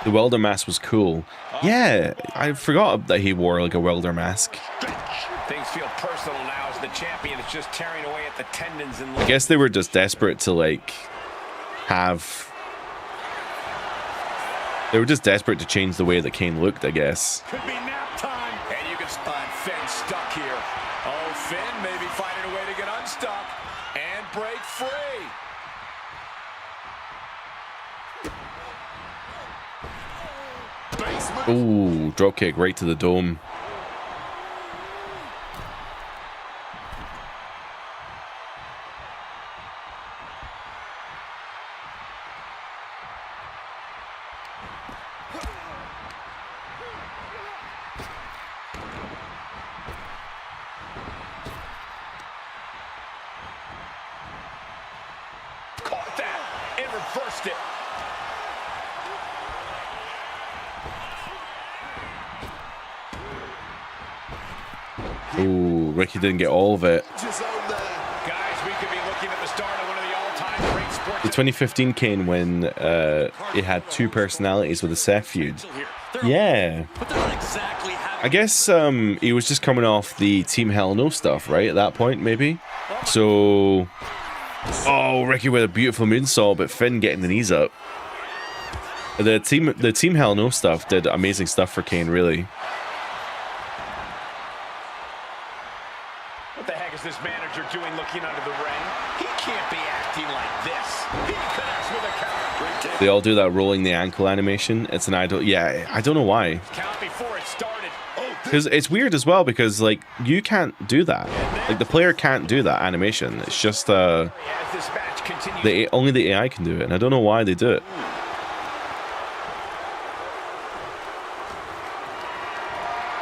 The welder mask was cool. Yeah, I forgot that he wore like a welder mask. Things feel personal now as the champion is just tearing away at the tendons and I guess they were just desperate to like have... They were just desperate to change the way that Kane looked, I guess. Could be nap time. And you can find Finn stuck here. Oh, Finn may be finding a way to get unstuck and break free. Ooh, dropkick right to the dome. Caught that and reversed it. Ooh, Ricky didn't get all of it. Guys, we could be looking at the start of one of the all-time great sports. The 2015 Kane when he had two personalities with the Seth feud. Yeah. I guess he was just coming off the Team Hell No stuff, right? At that point, maybe. So... Oh, Ricky with a beautiful moonsault, but Finn getting the knees up. The Team Hell No stuff did amazing stuff for Kane, really. what the heck is this manager doing looking under the ring? He can't be acting like this. He connects with a counter. They all do that rolling the ankle animation. It's an idol. Yeah, I don't know why. Count before it started. Because it's weird as well, because like you can't do that. Like the player can't do that animation. It's just As this match continues. only the AI can do it, and I don't know why they do it.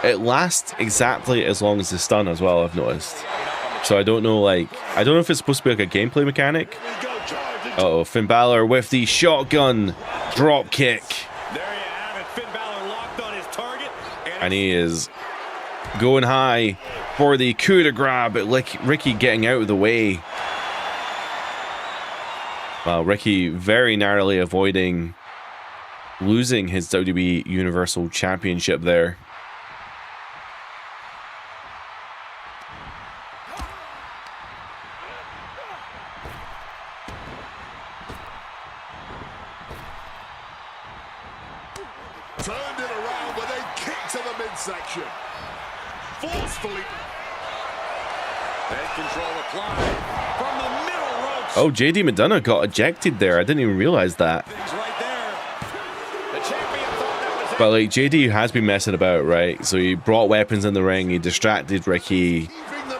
It lasts exactly as long as the stun as well, I've noticed. So I don't know, like, I don't know if it's supposed to be like a gameplay mechanic. Uh-oh, Finn Balor with the shotgun drop kick. There you have it. Finn Balor locked on his target. And he is going high for the coup de grace, but Ricky getting out of the way. Well, Ricky very narrowly avoiding losing his WWE Universal Championship there. Turned it around with a kick to the midsection. Forcefully. Head control applied from the middle ropes. Oh, JD McDonough got ejected there. I didn't even realize that. Things right there. The champion thought that was it. But like JD has been messing about, right? So he brought weapons in the ring. He distracted Ricky.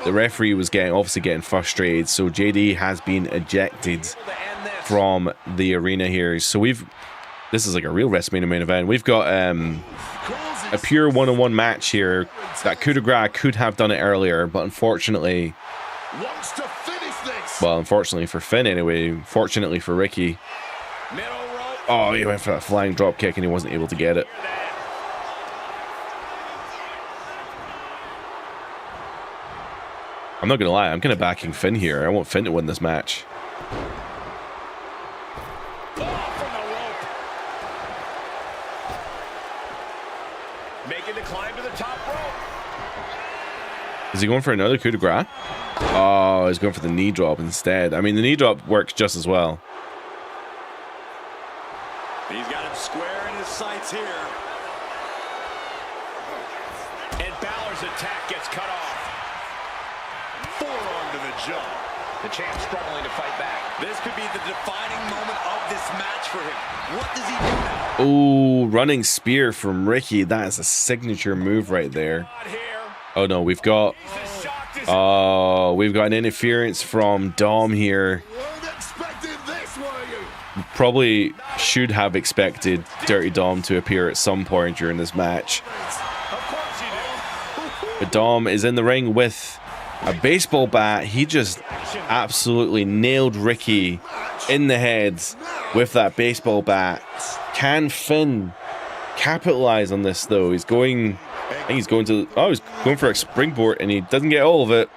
The referee was obviously getting frustrated. So JD has been ejected from the arena here. So this is like a real WrestleMania main event. We've got a pure one-on-one match here. That coup de grace could have done it earlier, but unfortunately, Wants to finish this. well, unfortunately for Finn anyway, fortunately for Ricky. Oh, he went for that flying drop kick and he wasn't able to get it. I'm not gonna lie, I'm kind of backing Finn here. I want Finn to win this match. Making the climb to the top rope. Is he going for another coup de grace? Oh, he's going for the knee drop instead. I mean, the knee drop works just as well. He's got him square in his sights here. And Balor's attack gets cut off. Forearm to the jaw. The champ struggling to fight back. This could be the defining moment of this match for him. What does he do now? Oh, running spear from Ricky. That is a signature move right there. Oh no, we've got... Oh, we've got an interference from Dom here. Weren't expecting this, were you? Probably should have expected Dirty Dom to appear at some point during this match. But Dom is in the ring with a baseball bat. He just absolutely nailed Ricky in the head with that baseball bat. Can Finn capitalize on this though? He's going... I think he's going to... Oh, he's going for a springboard and he doesn't get all of it.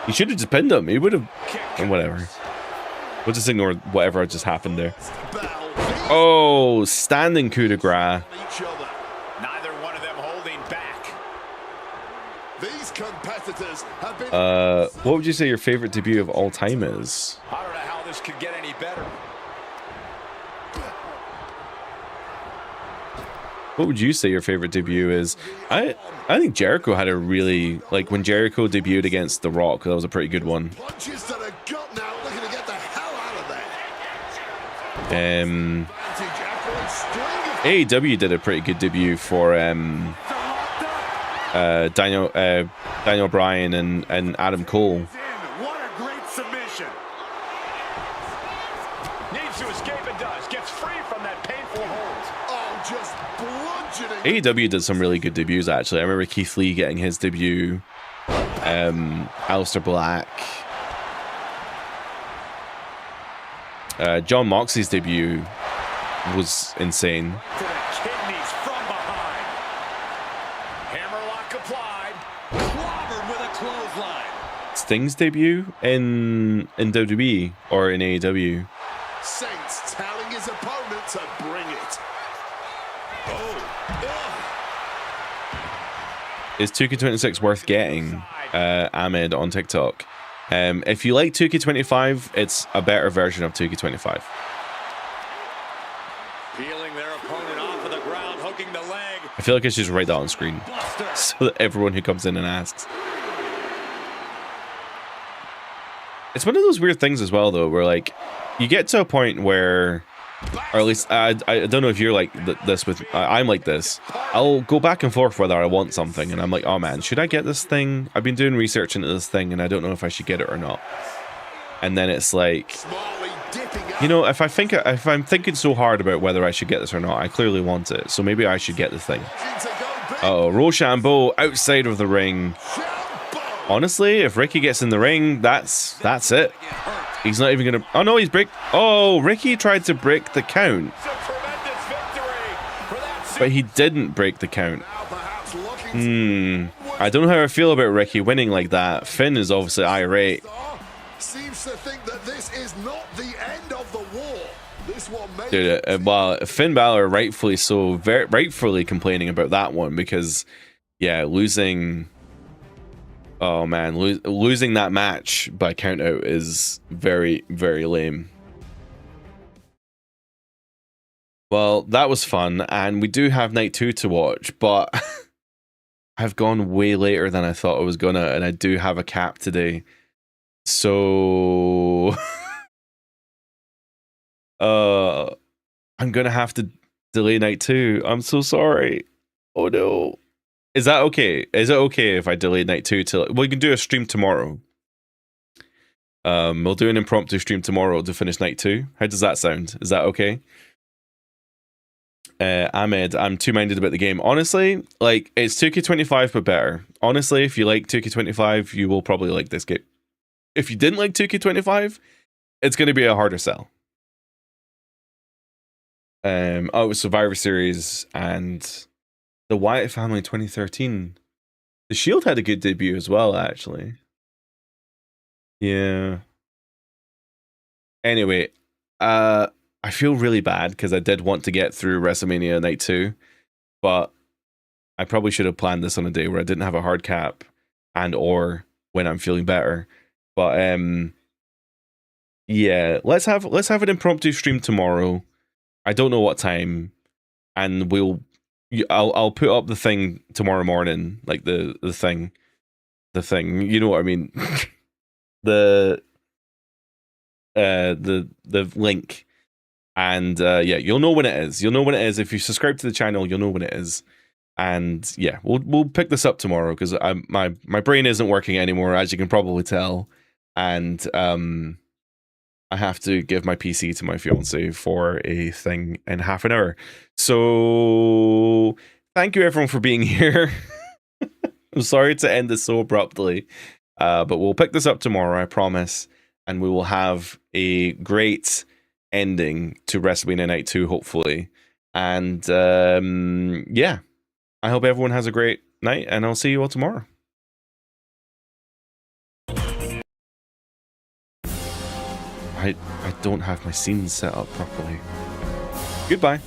He should have just pinned him. He would have... And whatever. We'll just ignore whatever just happened there. Oh, standing coup de grace. Neither one of them holding back. These competitors have been... What would you say your favorite debut of all time is? I don't know how this could get any better. What would you say your favorite debut is? I think Jericho had a really... Like, when Jericho debuted against The Rock, that was a pretty good one. Punches to the gut now, looking to get the hell out of there. AEW did a pretty good debut for Daniel Bryan and Adam Cole. What a great submission. Needs to escape and does. Gets free from that painful hold. Oh, just bludgeoning. AEW did some really good debuts, actually. I remember Keith Lee getting his debut. Aleister Black. John Moxley's debut was insane. To the kidneys from behind. Hammerlock applied. Clobbered with a clothesline. Sting's debut in WWE or in AEW. Saints telling his opponent to bring it. Is 2K26 worth getting? Ahmed on TikTok. If you like 2K25, it's a better version of 2K25. Peeling their opponent off of the ground, hooking the leg. I feel like I should just write that on screen Buster. so that everyone who comes in and asks. It's one of those weird things as well, though, where like you get to a point where, or at least I don't know if you're like this with I'm like this. I'll go back and forth whether I want something, and I'm like, oh man, should I get this thing? I've been doing research into this thing, and I don't know if I should get it or not. And then it's like, you know, if I'm thinking so hard about whether I should get this or not, I clearly want it, so maybe I should get the thing. Oh, Rochambeau outside of the ring. Honestly, if Ricky gets in the ring, that's it. He's not even gonna... Oh no, he's break... Oh, Ricky tried to break the count. But he didn't break the count. I don't know how I feel about Ricky winning like that. Finn is obviously irate. Seems to think that this is not the end of the war. This one may... Dude, well, Finn Balor rightfully so, rightfully complaining about that one because, yeah, losing... Oh man, losing that match by count out is very, very lame. Well, that was fun, and we do have night 2 to watch, but I've gone way later than I thought I was gonna, and I do have a cap today. So I'm gonna have to delay night 2. I'm so sorry. Oh no. Is that okay? Is it okay if I delay night 2 till... We can do a stream tomorrow. We'll do an impromptu stream tomorrow to finish night 2. How does that sound? Is that okay? Ahmed, I'm too minded about the game. Honestly, like, it's 2K25 but better. Honestly, if you like 2K25, you will probably like this game. If you didn't like 2K25, it's going to be a harder sell. It was Survivor Series and the Wyatt Family 2013. The Shield had a good debut as well, actually. Yeah. Anyway, I feel really bad because I did want to get through WrestleMania Night 2, but I probably should have planned this on a day where I didn't have a hard cap and or when I'm feeling better. But yeah, let's have an impromptu stream tomorrow. I don't know what time, and I'll put up the thing tomorrow morning, like the thing, you know what I mean. the link, and yeah, you'll know when it is. You'll know when it is if you subscribe to the channel. You'll know when it is, and yeah, we'll pick this up tomorrow because my brain isn't working anymore, as you can probably tell, and I have to give my PC to my fiance for a thing in half an hour. So thank you everyone for being here. I'm sorry to end this so abruptly, but we'll pick this up tomorrow, I promise, and we will have a great ending to WrestleMania Night 2, hopefully. And yeah, I hope everyone has a great night, and I'll see you all tomorrow. I don't have my scenes set up properly. Goodbye.